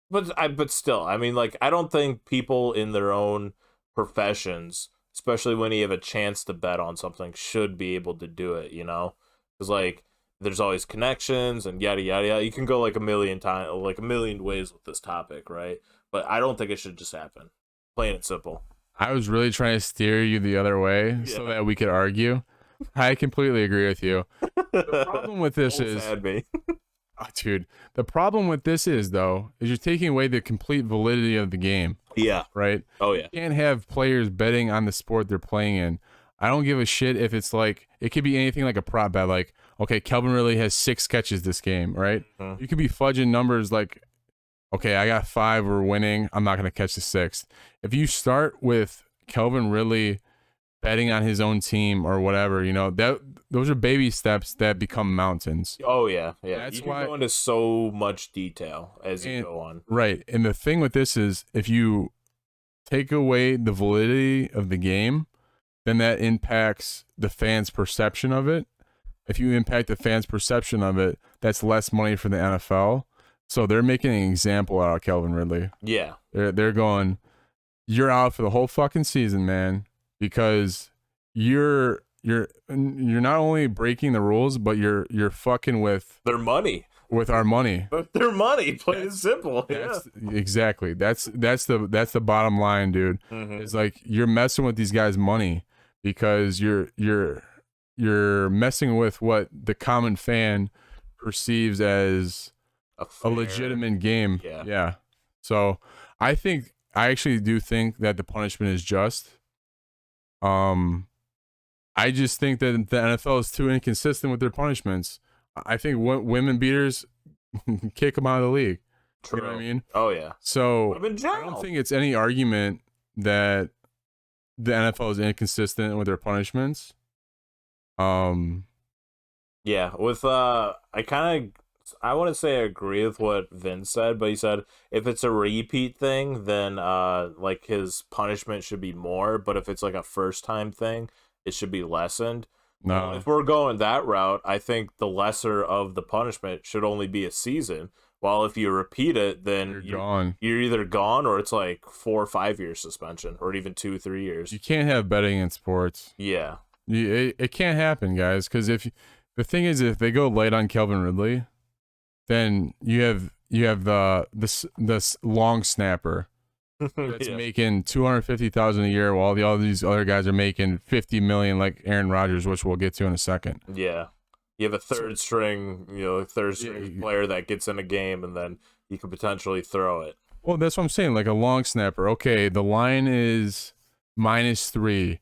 But still, I mean, like, I don't think people in their own professions, especially when you have a chance to bet on something, should be able to do it. You know, because like there's always connections and yada yada yada. You can go like a million ways with this topic, right? But I don't think it should just happen. Plain and simple. I was really trying to steer you the other way so that we could argue. I completely agree with you. The problem with this is Dude, the problem with this is you're taking away the complete validity of the game. Yeah. Right? Oh, yeah. You can't have players betting on the sport they're playing in. I don't give a shit if it's like, it could be anything like a prop bet. Like, okay, Kelvin Ridley has 6 catches this game, right? Mm-hmm. You could be fudging numbers like, okay, I got 5, we're winning. I'm not going to catch the 6th. If you start with Kelvin Ridley betting on his own team or whatever, those are baby steps that become mountains. Oh, yeah. That's you can why, go into so much detail as you go on. Right. And the thing with this is, if you take away the validity of the game, then that impacts the fans' perception of it. If you impact the fans' perception of it, that's less money for the NFL. So they're making an example out of Kelvin Ridley. Yeah. They're going, you're out for the whole fucking season, man, because you're not only breaking the rules, but you're fucking with their money. With our money. Their money, plain and simple. Exactly. That's the bottom line, dude. Mm-hmm. It's like you're messing with these guys' money because you're messing with what the common fan perceives as a legitimate game. Yeah. So I actually do think that the punishment is just. I just think that the NFL is too inconsistent with their punishments. I think women beaters kick them out of the league. True. You know what I mean? Oh, yeah. So I don't think it's any argument that the NFL is inconsistent with their punishments. Yeah, with I wouldn't say I agree with what Vince said, but he said if it's a repeat thing, then like his punishment should be more, but if it's like a first time thing, it should be lessened. No. If we're going that route, I think the lesser of the punishment should only be a season. While if you repeat it, then you're either gone or it's like 4 or 5 years suspension, or even 2 or 3 years. You can't have betting in sports. Yeah, it can't happen, guys. Because the thing is, if they go late on Kelvin Ridley, then you have the long snapper that's making $250,000 a year, while all these other guys are making $50 million, like Aaron Rodgers, which we'll get to in a second. Yeah, you have a third string player that gets in a game, and then you could potentially throw it. Well, that's what I'm saying. Like a long snapper. Okay, the line is -3.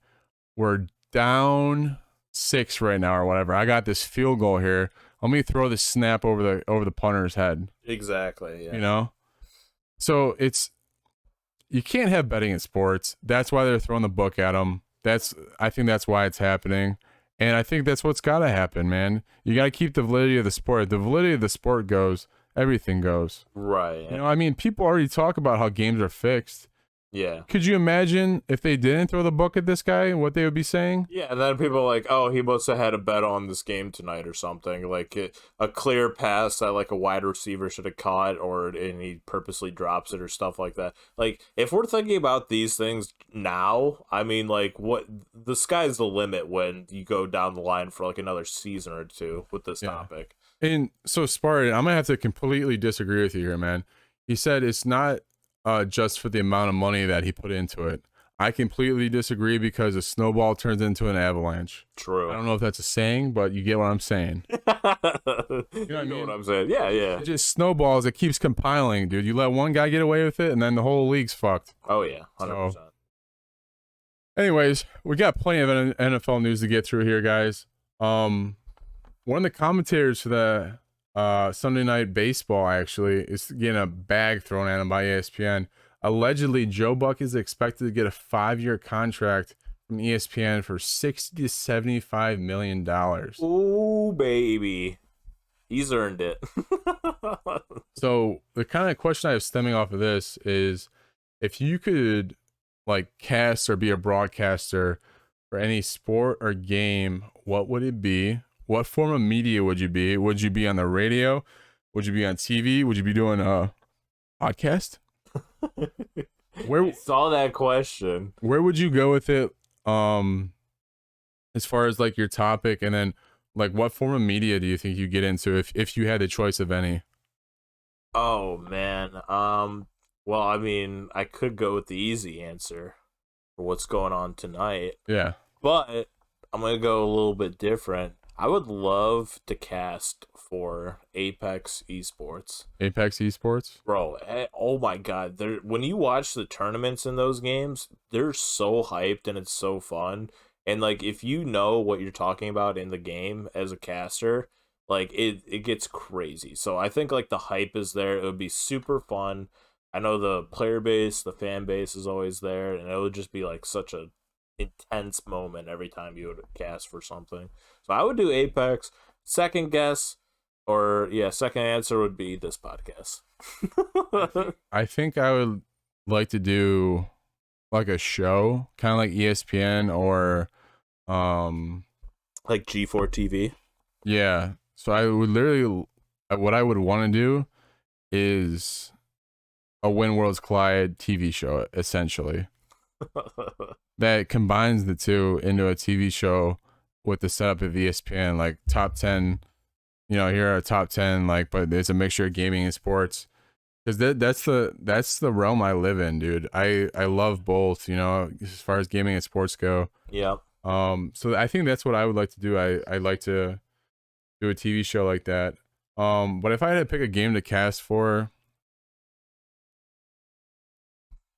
We're down 6 right now, or whatever. I got this field goal here. Let me throw this snap over the punter's head. Exactly. Yeah. So you can't have betting in sports. That's why they're throwing the book at them. I think that's why it's happening. And I think that's what's got to happen, man. You got to keep the validity of the sport. The validity of the sport goes, everything goes. Right. I mean, people already talk about how games are fixed. Yeah. Could you imagine if they didn't throw the book at this guy, what they would be saying? Yeah, and then people are like, oh, he must have had a bet on this game tonight or something. Like a clear pass that like a wide receiver should have caught, and he purposely drops it or stuff like that. Like, if we're thinking about these things now, I mean, like, the sky's the limit when you go down the line for like another season or two with this topic. And so, Spartan, I'm going to have to completely disagree with you here, man. He said it's not just for the amount of money that he put into it. I completely disagree, because a snowball turns into an avalanche. True. I don't know if that's a saying, but you get what I'm saying. You know what I'm saying? Yeah. It just snowballs. It keeps compiling, dude. You let one guy get away with it, and then the whole league's fucked. Oh, yeah. 100%. So, anyways, we got plenty of NFL news to get through here, guys. One of the commentators for the Sunday Night Baseball actually is getting a bag thrown at him by ESPN. Allegedly, Joe Buck is expected to get a 5-year contract from ESPN for $60 to $75 million. Ooh, baby. He's earned it. So the kind of question I have stemming off of this is, if you could like cast or be a broadcaster for any sport or game, what would it be? What form of media would you be? Would you be on the radio? Would you be on TV? Would you be doing a podcast? I saw that question. Where would you go with it? As far as like your topic, and then like what form of media do you think you get into if you had the choice of any? Oh man. Well, I mean, I could go with the easy answer for what's going on tonight. Yeah. But I'm gonna go a little bit different. I would love to cast for Apex Esports. Apex Esports. Bro, oh my god, when you watch the tournaments in those games, they're so hyped and it's so fun. And like if you know what you're talking about in the game as a caster, like it gets crazy. So I think like the hype is there. It would be super fun. I know the player base, the fan base is always there, and it would just be like such a intense moment every time you would cast for something. So I would do Apex. Second guess, or yeah, second answer would be this podcast. I think I would like to do like a show, kind of like ESPN or like G4 TV. Yeah. So I would literally, what I would want to do is a When Worlds Collide TV show, essentially. That combines the two into a TV show with the setup of ESPN, like top 10, here are top 10, like, but there's a mixture of gaming and sports. Because that's the realm I live in, dude. I love both, as far as gaming and sports go. Yeah. So I think that's what I would like to do. I'd like to do a TV show like that. But if I had to pick a game to cast for,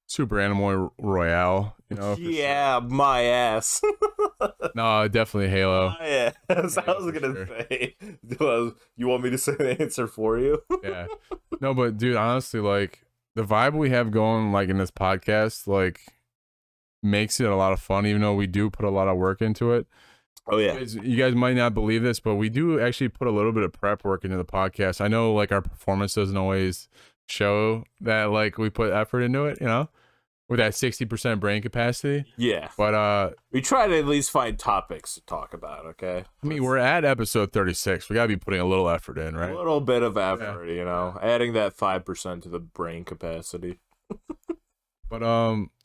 Super Animal Royale, Yeah, sure. My ass. No, definitely Halo. My ass. I was gonna say, you want me to say the answer for you? Yeah. No, but dude, honestly, like the vibe we have going, like in this podcast, like makes it a lot of fun, even though we do put a lot of work into it. Oh yeah. You guys might not believe this, but we do actually put a little bit of prep work into the podcast. I know like our performance doesn't always show that like we put effort into it, with that 60% brain capacity. Yeah. But we try to at least find topics to talk about, okay? I mean, we're at episode 36. We got to be putting a little effort in, right? A little bit of effort, adding that 5% to the brain capacity. But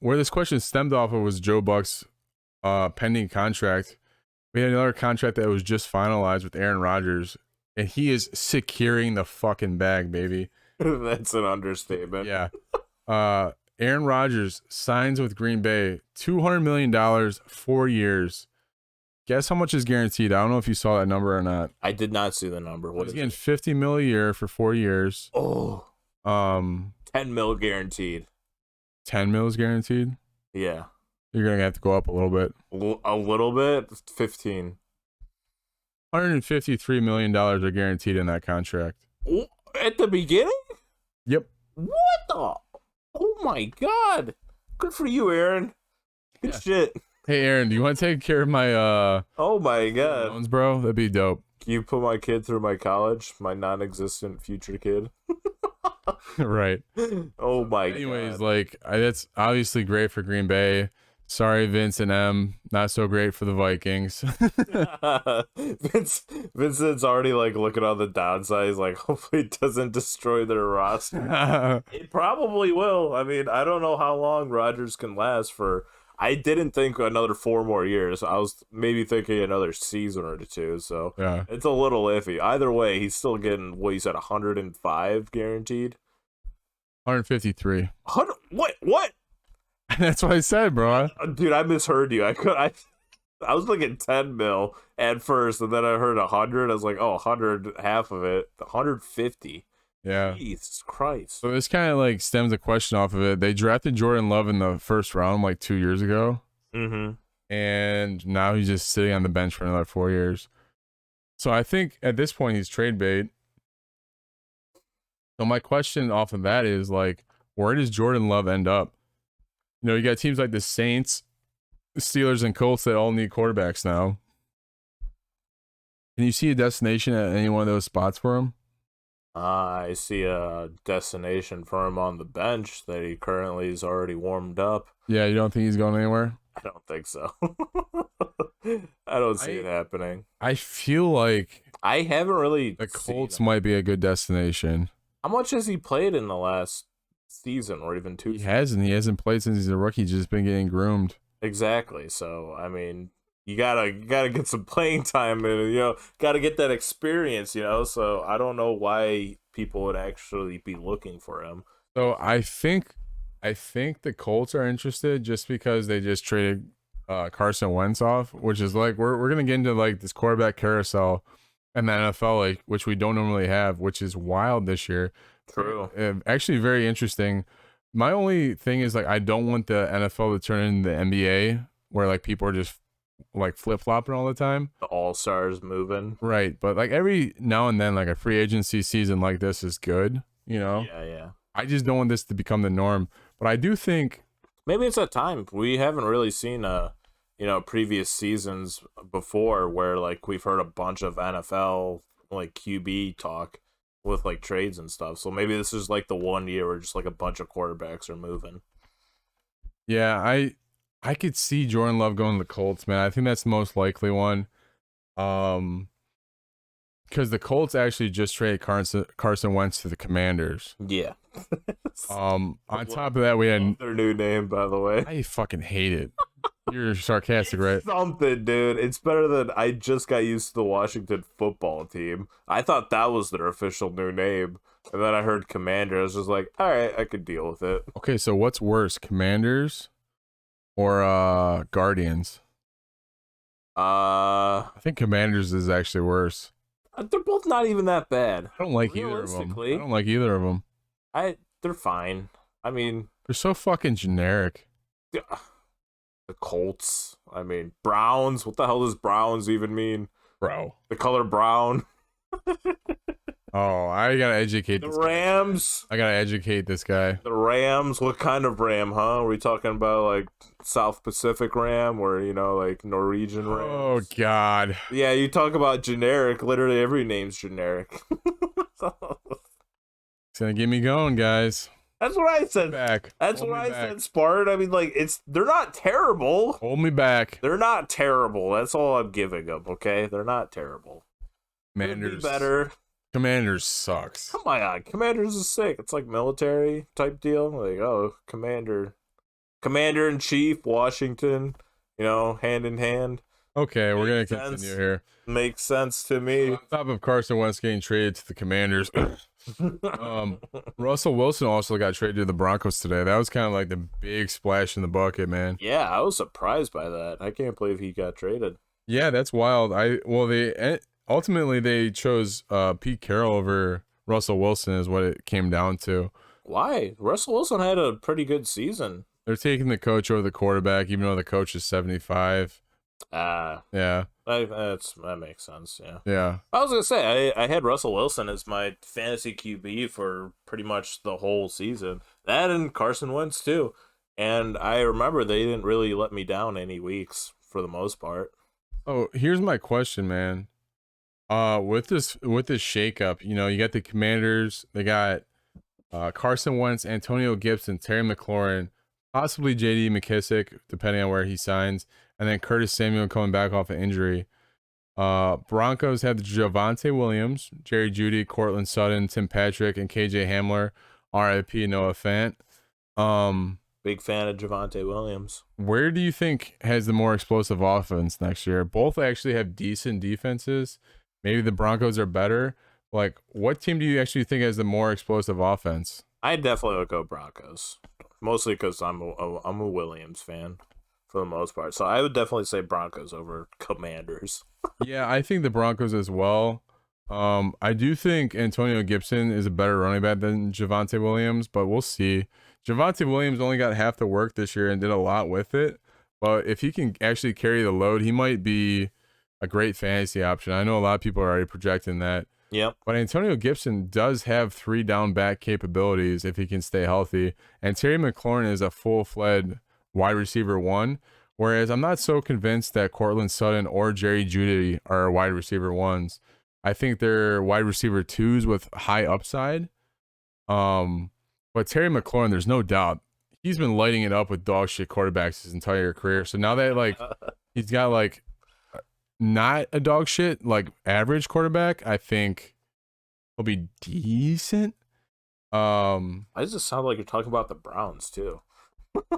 where this question stemmed off of was Joe Buck's pending contract. We had another contract that was just finalized with Aaron Rodgers, and he is securing the fucking bag, baby. That's an understatement. Yeah. Aaron Rodgers signs with Green Bay, $200 million, 4 years. Guess how much is guaranteed? I don't know if you saw that number or not. I did not see the number. What He's getting $50 million a year for 4 years. Oh. 10 mil guaranteed. 10 mil is guaranteed? Yeah. You're going to have to go up a little bit. A little bit? 15. $153 million are guaranteed in that contract. At the beginning? Yep. What the? Oh my god. Good for you, Aaron. Good shit. Hey, Aaron, do you want to take care of my oh my god. loans, bro? That'd be dope. Can you put my kid through my college? My non-existent future kid? Right. Oh my god. Anyways, like that's obviously great for Green Bay. Sorry, Vince and M. Not so great for the Vikings. Vincent's already like looking on the downside. He's like, hopefully it doesn't destroy their roster. It probably will. I mean, I don't know how long Rodgers can last for. I didn't think another 4 more years. I was maybe thinking another season or two. So yeah, it's a little iffy. Either way, he's still getting what you said, 105 guaranteed. 153. What? That's what I said, bro. Dude, I misheard you. I was looking 10 mil at first, and then I heard 100. I was like, oh, 100, half of it, 150. Yeah. Jesus Christ. So this kind of like stems a question off of it. They drafted Jordan Love in the first round like 2 years ago. Mm-hmm. And now he's just sitting on the bench for another 4 years. So I think at this point he's trade bait. So my question off of that is like, where does Jordan Love end up? You got teams like the Saints, the Steelers, and Colts that all need quarterbacks now. Can you see a destination at any one of those spots for him? I see a destination for him on the bench that he currently is already warmed up. Yeah, you don't think he's going anywhere? I don't think so. I don't see it happening. I feel like I haven't really. The Colts might be a good destination. How much has he played in the last season or even 2 He hasn't. He hasn't played since he's a rookie. He's just been getting groomed. Exactly. So, I mean, you gotta get some playing time and, gotta get that experience, So I don't know why people would actually be looking for him. So I think the Colts are interested just because they just traded Carson Wentz off, which is like we're gonna get into like this quarterback carousel in the NFL, like which we don't normally have, which is wild this year. True. Actually, very interesting. My only thing is like I don't want the NFL to turn into the NBA where like people are just like flip flopping all the time. The All Stars moving. Right, but like every now and then, like a free agency season like this is good. You know. Yeah, yeah. I just don't want this to become the norm. But I do think maybe it's that time. We haven't really seen previous seasons before where like we've heard a bunch of NFL like QB talk with like trades and stuff. So maybe this is like the one year where just like a bunch of quarterbacks are moving. Yeah, I could see Jordan Love going to the Colts, man. I think that's the most likely one. Because the Colts actually just traded Carson Wentz to the Commanders. Yeah. On top of that, we had their new name, by the way. I fucking hate it. You're sarcastic, right? Something, dude. It's better than I just got used to the Washington football team. I thought that was their official new name. And then I heard Commander. I was just like, all right, I could deal with it. Okay, so what's worse, Commanders or Guardians? I think Commanders is actually worse. They're both not even that bad. I don't like either of them. I don't like either of them. They're fine. I mean, they're so fucking generic. The Colts. I mean, Browns. What the hell does Browns even mean? Bro. The color brown. Oh, I gotta educate the Rams. I gotta educate this guy. The Rams. What kind of ram, huh? Are we talking about like South Pacific ram or, like Norwegian Rams? Oh, God. Yeah, you talk about generic. Literally every name's generic. It's gonna get me going, guys. That's what I said. Back. That's what I said, Spart. I mean, like, they're not terrible. Hold me back. They're not terrible. That's all I'm giving them, okay? They're not terrible. Commanders. Better. Commanders sucks. Come on, Commanders is sick. It's like military type deal. Like, oh, Commander in Chief, Washington, hand in hand. Okay, we're gonna continue here. Makes sense to me. On top of Carson Wentz getting traded to the Commanders, Russell Wilson also got traded to the Broncos today. That was kind of like the big splash in the bucket, man. Yeah, I was surprised by that. I can't believe he got traded. Yeah, that's wild. They ultimately chose Pete Carroll over Russell Wilson is what it came down to. Why? Russell Wilson had a pretty good season. They're taking the coach over the quarterback, even though the coach is 75. Yeah. That makes sense. Yeah. Yeah. I was gonna say I had Russell Wilson as my fantasy QB for pretty much the whole season. That and Carson Wentz too. And I remember they didn't really let me down any weeks for the most part. Oh, here's my question, man. With this shakeup, you got the Commanders. They got Carson Wentz, Antonio Gibson, Terry McLaurin, possibly J.D. McKissick, depending on where he signs, and then Curtis Samuel coming back off an injury. Broncos have the Javonte Williams, Jerry Jeudy, Cortland Sutton, Tim Patrick, and KJ Hamler. R.I.P. Noah Fant. Big fan of Javonte Williams. Where do you think has the more explosive offense next year? Both actually have decent defenses. Maybe the Broncos are better. Like, what team do you actually think has the more explosive offense? I definitely would go Broncos, mostly because I'm a Williams fan for the most part. So I would definitely say Broncos over Commanders. Yeah, I think the Broncos as well. I do think Antonio Gibson is a better running back than Javonte Williams, but we'll see. Javonte Williams only got half the work this year and did a lot with it. But if he can actually carry the load, he might be a great fantasy option. I know a lot of people are already projecting that. Yep. But Antonio Gibson does have 3 down back capabilities if he can stay healthy. And Terry McLaurin is a full-fledged wide receiver 1. Whereas I'm not so convinced that Cortland Sutton or Jerry Jeudy are wide receiver 1s. I think they're wide receiver 2s with high upside. But Terry McLaurin, there's no doubt, he's been lighting it up with dog shit quarterbacks his entire career. So now that he's got not a dog shit, average quarterback, I think he'll be decent. I just sound like you're talking about the Browns too.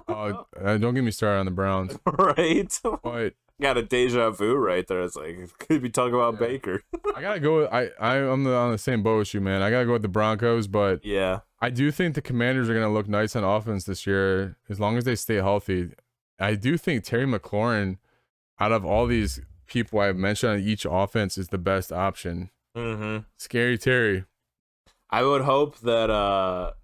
Don't get me started on the Browns. Right? But got a deja vu right there. It's like, could be talking about Baker. I gotta go with, I'm on the same boat as you, man. I gotta go with the Broncos, but yeah, I do think the Commanders are gonna look nice on offense this year as long as they stay healthy. I do think Terry McLaurin, out of all these people I've mentioned on each offense, is the best option. Mm-hmm. Scary Terry. I would hope that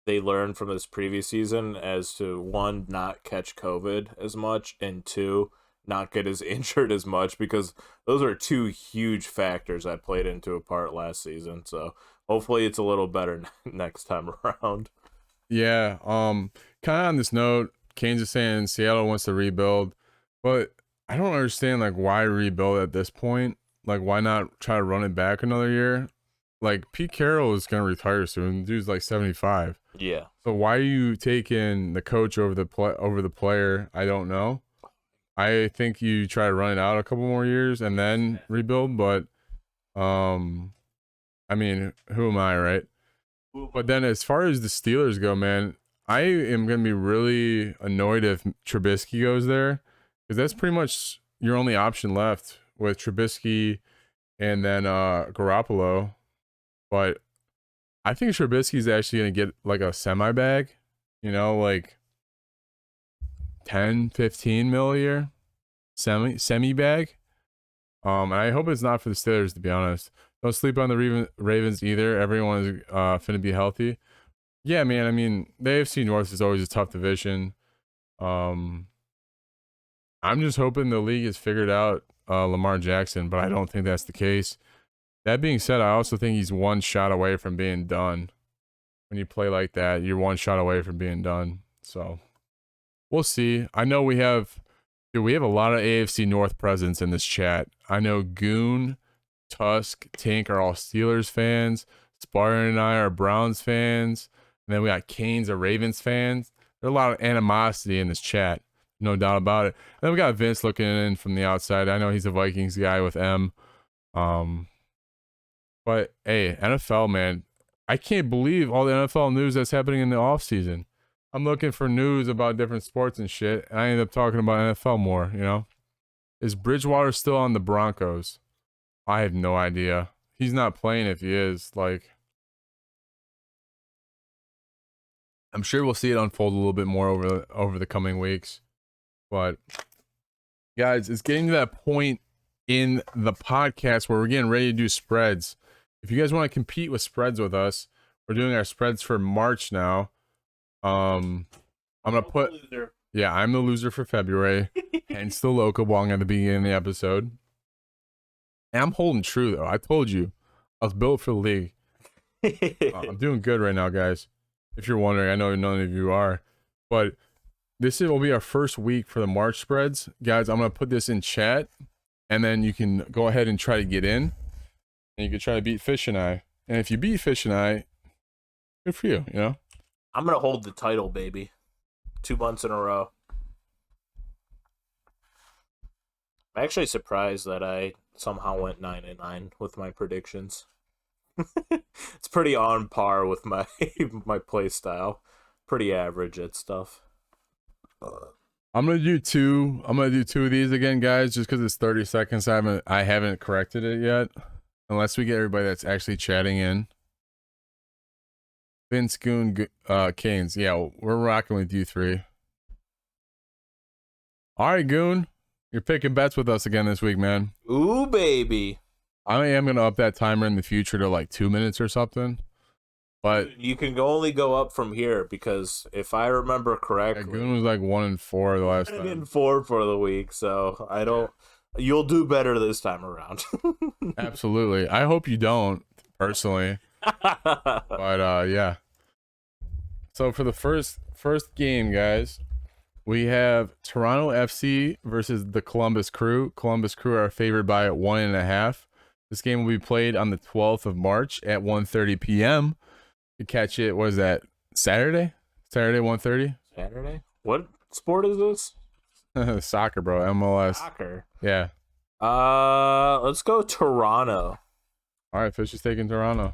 they learn from this previous season as to, one, not catch COVID as much, and two, not get as injured as much, because those are two huge factors that played into a part last season. So hopefully it's a little better next time around. Yeah. Kind of on this note, Kansas saying Seattle wants to rebuild, but I don't understand like why rebuild at this point. Like, why not try to run it back another year? Like, Pete Carroll is gonna retire soon. The dude's like 75. Yeah. So why are you taking the coach over the player? I don't know. I think you try to run it out a couple more years and then rebuild, but I mean, who am I, right? But then as far as the Steelers go, man, I am going to be really annoyed if Trubisky goes there, because that's pretty much your only option left with Trubisky and then Garoppolo. But I think Trubisky's actually going to get like a semi bag, like 10, 15 mil a year, semi bag. And I hope it's not for the Steelers, to be honest. Don't sleep on the Ravens either. Everyone is finna be healthy. Yeah, man. I mean, the AFC North is always a tough division. I'm just hoping the league has figured out Lamar Jackson, but I don't think that's the case. That being said, I also think he's one shot away from being done. When you play like that, you're one shot away from being done. So we'll see. I know we have a lot of AFC North presence in this chat. I know Goon, Tusk, Tank are all Steelers fans. Spartan and I are Browns fans. And then we got Canes, a Ravens fans. There's a lot of animosity in this chat, no doubt about it. And then we got Vince looking in from the outside. I know he's a Vikings guy with M. But hey, NFL, man, I can't believe all the NFL news that's happening in the offseason. I'm looking for news about different sports and shit, and I end up talking about NFL more. Is Bridgewater still on the Broncos? I have no idea. He's not playing if he is. Like, I'm sure we'll see it unfold a little bit more over the coming weeks. But guys, it's getting to that point in the podcast where we're getting ready to do spreads. If you guys want to compete with spreads with us, we're doing our spreads for March now. I'm gonna put I'm the loser for February, hence the Loko Bong at the beginning of the episode. And I'm holding true though. I told you, I was built for the league. I'm doing good right now, guys. If you're wondering, I know none of you are, but will be our first week for the March spreads, guys. I'm gonna put this in chat, and then you can go ahead and try to get in, and you can try to beat Fish and I. And if you beat Fish and I, good for you. I'm going to hold the title, baby. 2 months in a row. I'm actually surprised that I somehow went 9-9 with my predictions. It's pretty on par with my play style. Pretty average at stuff. I'm gonna do two. I'm gonna do two of these again, guys, just because it's 30 seconds. I haven't corrected it yet, unless we get everybody that's actually chatting in. Vince, Goon, Canes. Yeah, we're rocking with you three. All right, Goon. You're picking bets with us again this week, man. Ooh, baby. I am going to up that timer in the future to like 2 minutes or something. But you can only go up from here, because if I remember correctly, Goon was like 1-4 the last time. 1-4 for the week, so I don't. You'll do better this time around. Absolutely. I hope you don't, personally. But yeah. So for the first game, guys, we have Toronto FC versus the Columbus Crew. Columbus Crew are favored by 1.5. This game will be played on the 12th of March at 1:30 p.m. You catch it. What is that? Saturday? Saturday 1:30. Saturday. What sport is this? Soccer, bro. MLS. Soccer. Yeah. Let's go Toronto. All right, Fish is taking Toronto.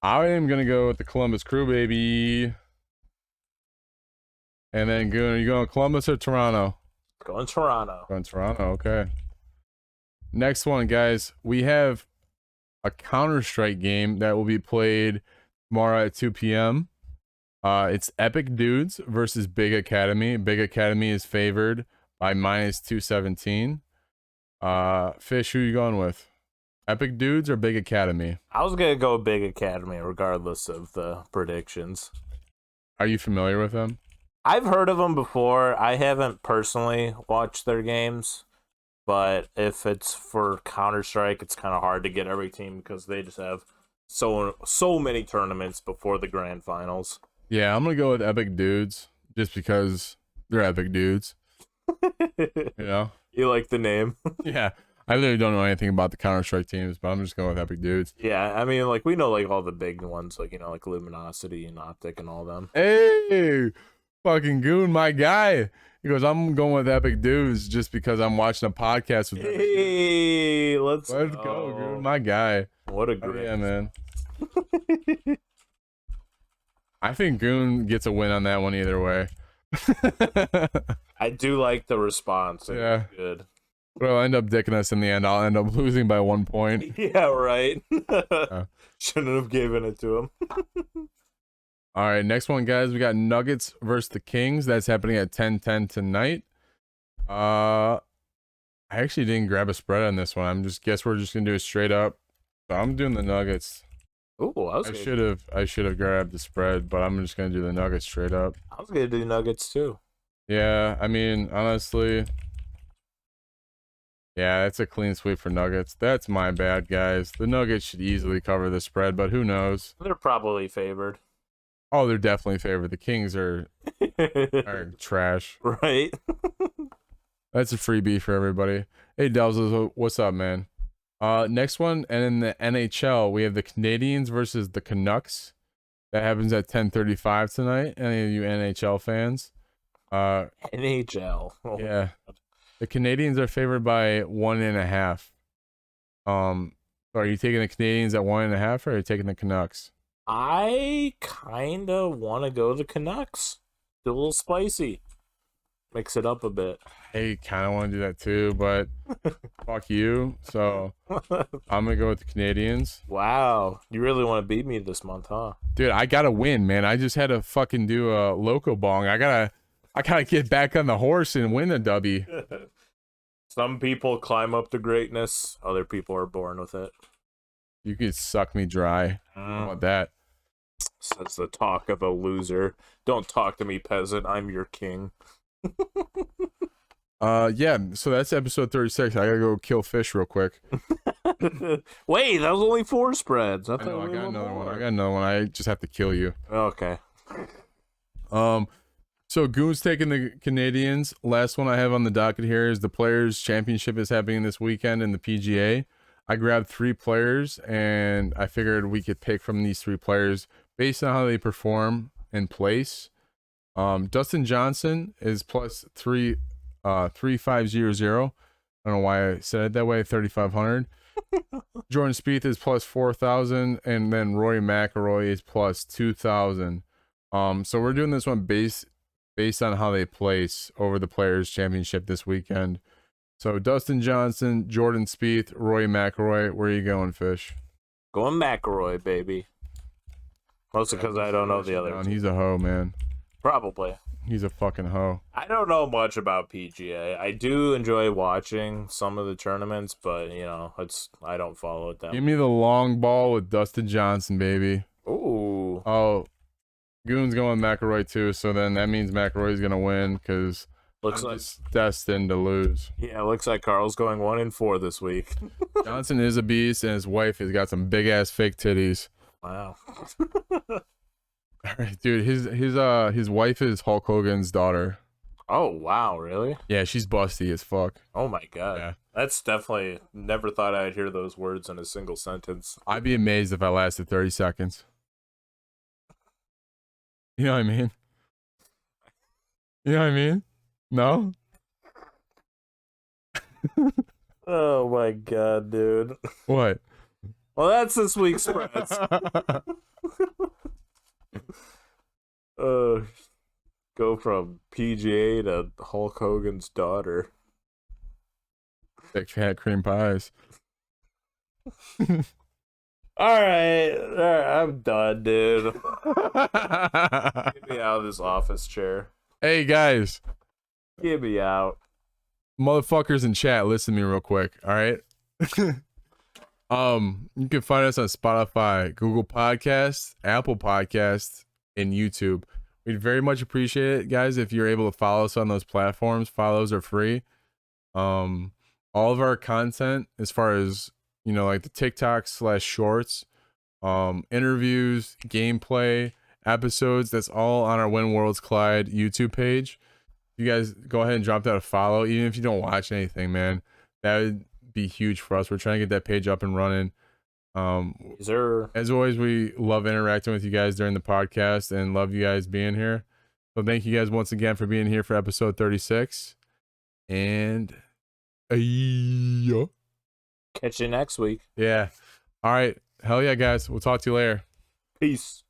I am gonna go with the Columbus Crew, baby. And then Goon, are you going Columbus or Toronto? Going Toronto. Going Toronto, okay. Next one, guys. We have a Counter-Strike game that will be played tomorrow at 2 p.m. It's Epic Dudes versus Big Academy. Big Academy is favored by -217. Fish, who you going with? Epic Dudes or Big Academy? I was gonna go Big Academy regardless of the predictions. Are you familiar with them? I've heard of them before. I haven't personally watched their games, but if it's for Counter-Strike, it's kind of hard to get every team because they just have so many tournaments before the grand finals. Yeah, I'm gonna go with Epic Dudes just because they're Epic Dudes. You know? You like the name? Yeah. I literally don't know anything about the Counter-Strike teams, but I'm just going with Epic Dudes. Yeah, I mean, like we know like all the big ones, like like Luminosity and Optic and all them. Hey, fucking Goon, my guy. He goes, I'm going with Epic Dudes just because I'm watching a podcast with him. Hey, let's go, Goon, my guy. What a great man. I think Goon gets a win on that one either way. I do like the response. Yeah. Good. But I'll end up dicking us in the end. I'll end up losing by 1 point. Yeah, right. Shouldn't have given it to him. All right, next one, guys. We got Nuggets versus the Kings. That's happening at 10:10 tonight. I actually didn't grab a spread on this one. Guess we're just gonna do it straight up. So I'm doing the Nuggets. Ooh, I should have grabbed the spread, but I'm just gonna do the Nuggets straight up. I was gonna do Nuggets too. Yeah, I mean, honestly, yeah, it's a clean sweep for Nuggets. That's my bad, guys. The Nuggets should easily cover the spread, but who knows? They're probably favored. Oh, they're definitely favored. The Kings are trash. Right? That's a freebie for everybody. Hey, Delzos, what's up, man? Next one, and in the NHL, we have the Canadiens versus the Canucks. That happens at 10:35 tonight. Any of you NHL fans? NHL. Oh. Yeah. The Canadiens are favored by 1.5. Are you taking the Canadiens at 1.5 or are you taking the Canucks? I kind of want to go the Canucks. Do a little spicy. Mix it up a bit. I kind of want to do that too, but fuck you. So I'm going to go with the Canadiens. Wow. You really want to beat me this month, huh? Dude, I got to win, man. I just had to fucking do a Loko Bong. I gotta get back on the horse and win a W. Some people climb up to greatness. Other people are born with it. You could suck me dry. How about that? Says the talk of a loser. Don't talk to me, peasant. I'm your king. Yeah, so that's episode 36. I gotta go kill fish real quick. Wait, that was only 4 spreads. I got another one. I just have to kill you. Okay. So Goon's taking the Canadiens. Last one I have on the docket here is the Players Championship is happening this weekend in the PGA. I grabbed 3 players and I figured we could pick from these 3 players based on how they perform and place. Dustin Johnson is plus 3,500. I don't know why I said it that way. 3,500. Jordan Spieth is plus 4,000, and then Rory McIlroy is plus 2,000. So we're doing this one based on how they place over the Players Championship this weekend. So Dustin Johnson, Jordan Spieth, Rory McIlroy. Where are you going, Fish? Going McIlroy, baby. Mostly because I don't know the other. He's a hoe, man. Probably. He's a fucking hoe. I don't know much about PGA. I do enjoy watching some of the tournaments, but I don't follow it that much. Give me the long ball with Dustin Johnson, baby. Ooh. Oh, Goon's going McIlroy too, so then that means McIlroy's gonna win because looks like destined to lose. Yeah, looks like Carl's going 1-4 this week. Johnson is a beast, and his wife has got some big ass fake titties. Wow. All right, dude. His wife is Hulk Hogan's daughter. Oh wow, really? Yeah, she's busty as fuck. Oh my god. Yeah. That's definitely never thought I'd hear those words in a single sentence. I'd be amazed if I lasted 30 seconds. You know what I mean? You know what I mean? No? Oh my god, dude. What? Well, that's this week's spreads. Go from PGA to Hulk Hogan's daughter. Big fat cream pies. All right, I'm done, dude. Get me out of this office chair. Hey guys, Get me out. motherfuckers in chat, listen to me real quick. All right. You can find us on Spotify, Google Podcasts, Apple Podcasts, and YouTube. We'd very much appreciate it, guys, if you're able to follow us on those platforms. Follows are free. All of our content, as far as like the TikTok/shorts, interviews, gameplay, episodes, that's all on our When Worlds Collide YouTube page. You guys go ahead and drop that a follow, even if you don't watch anything, man. That would be huge for us. We're trying to get that page up and running. As always, we love interacting with you guys during the podcast and love you guys being here. So thank you guys once again for being here for episode 36. And yeah. Catch you next week. Yeah. All right. Hell yeah, guys. We'll talk to you later. Peace.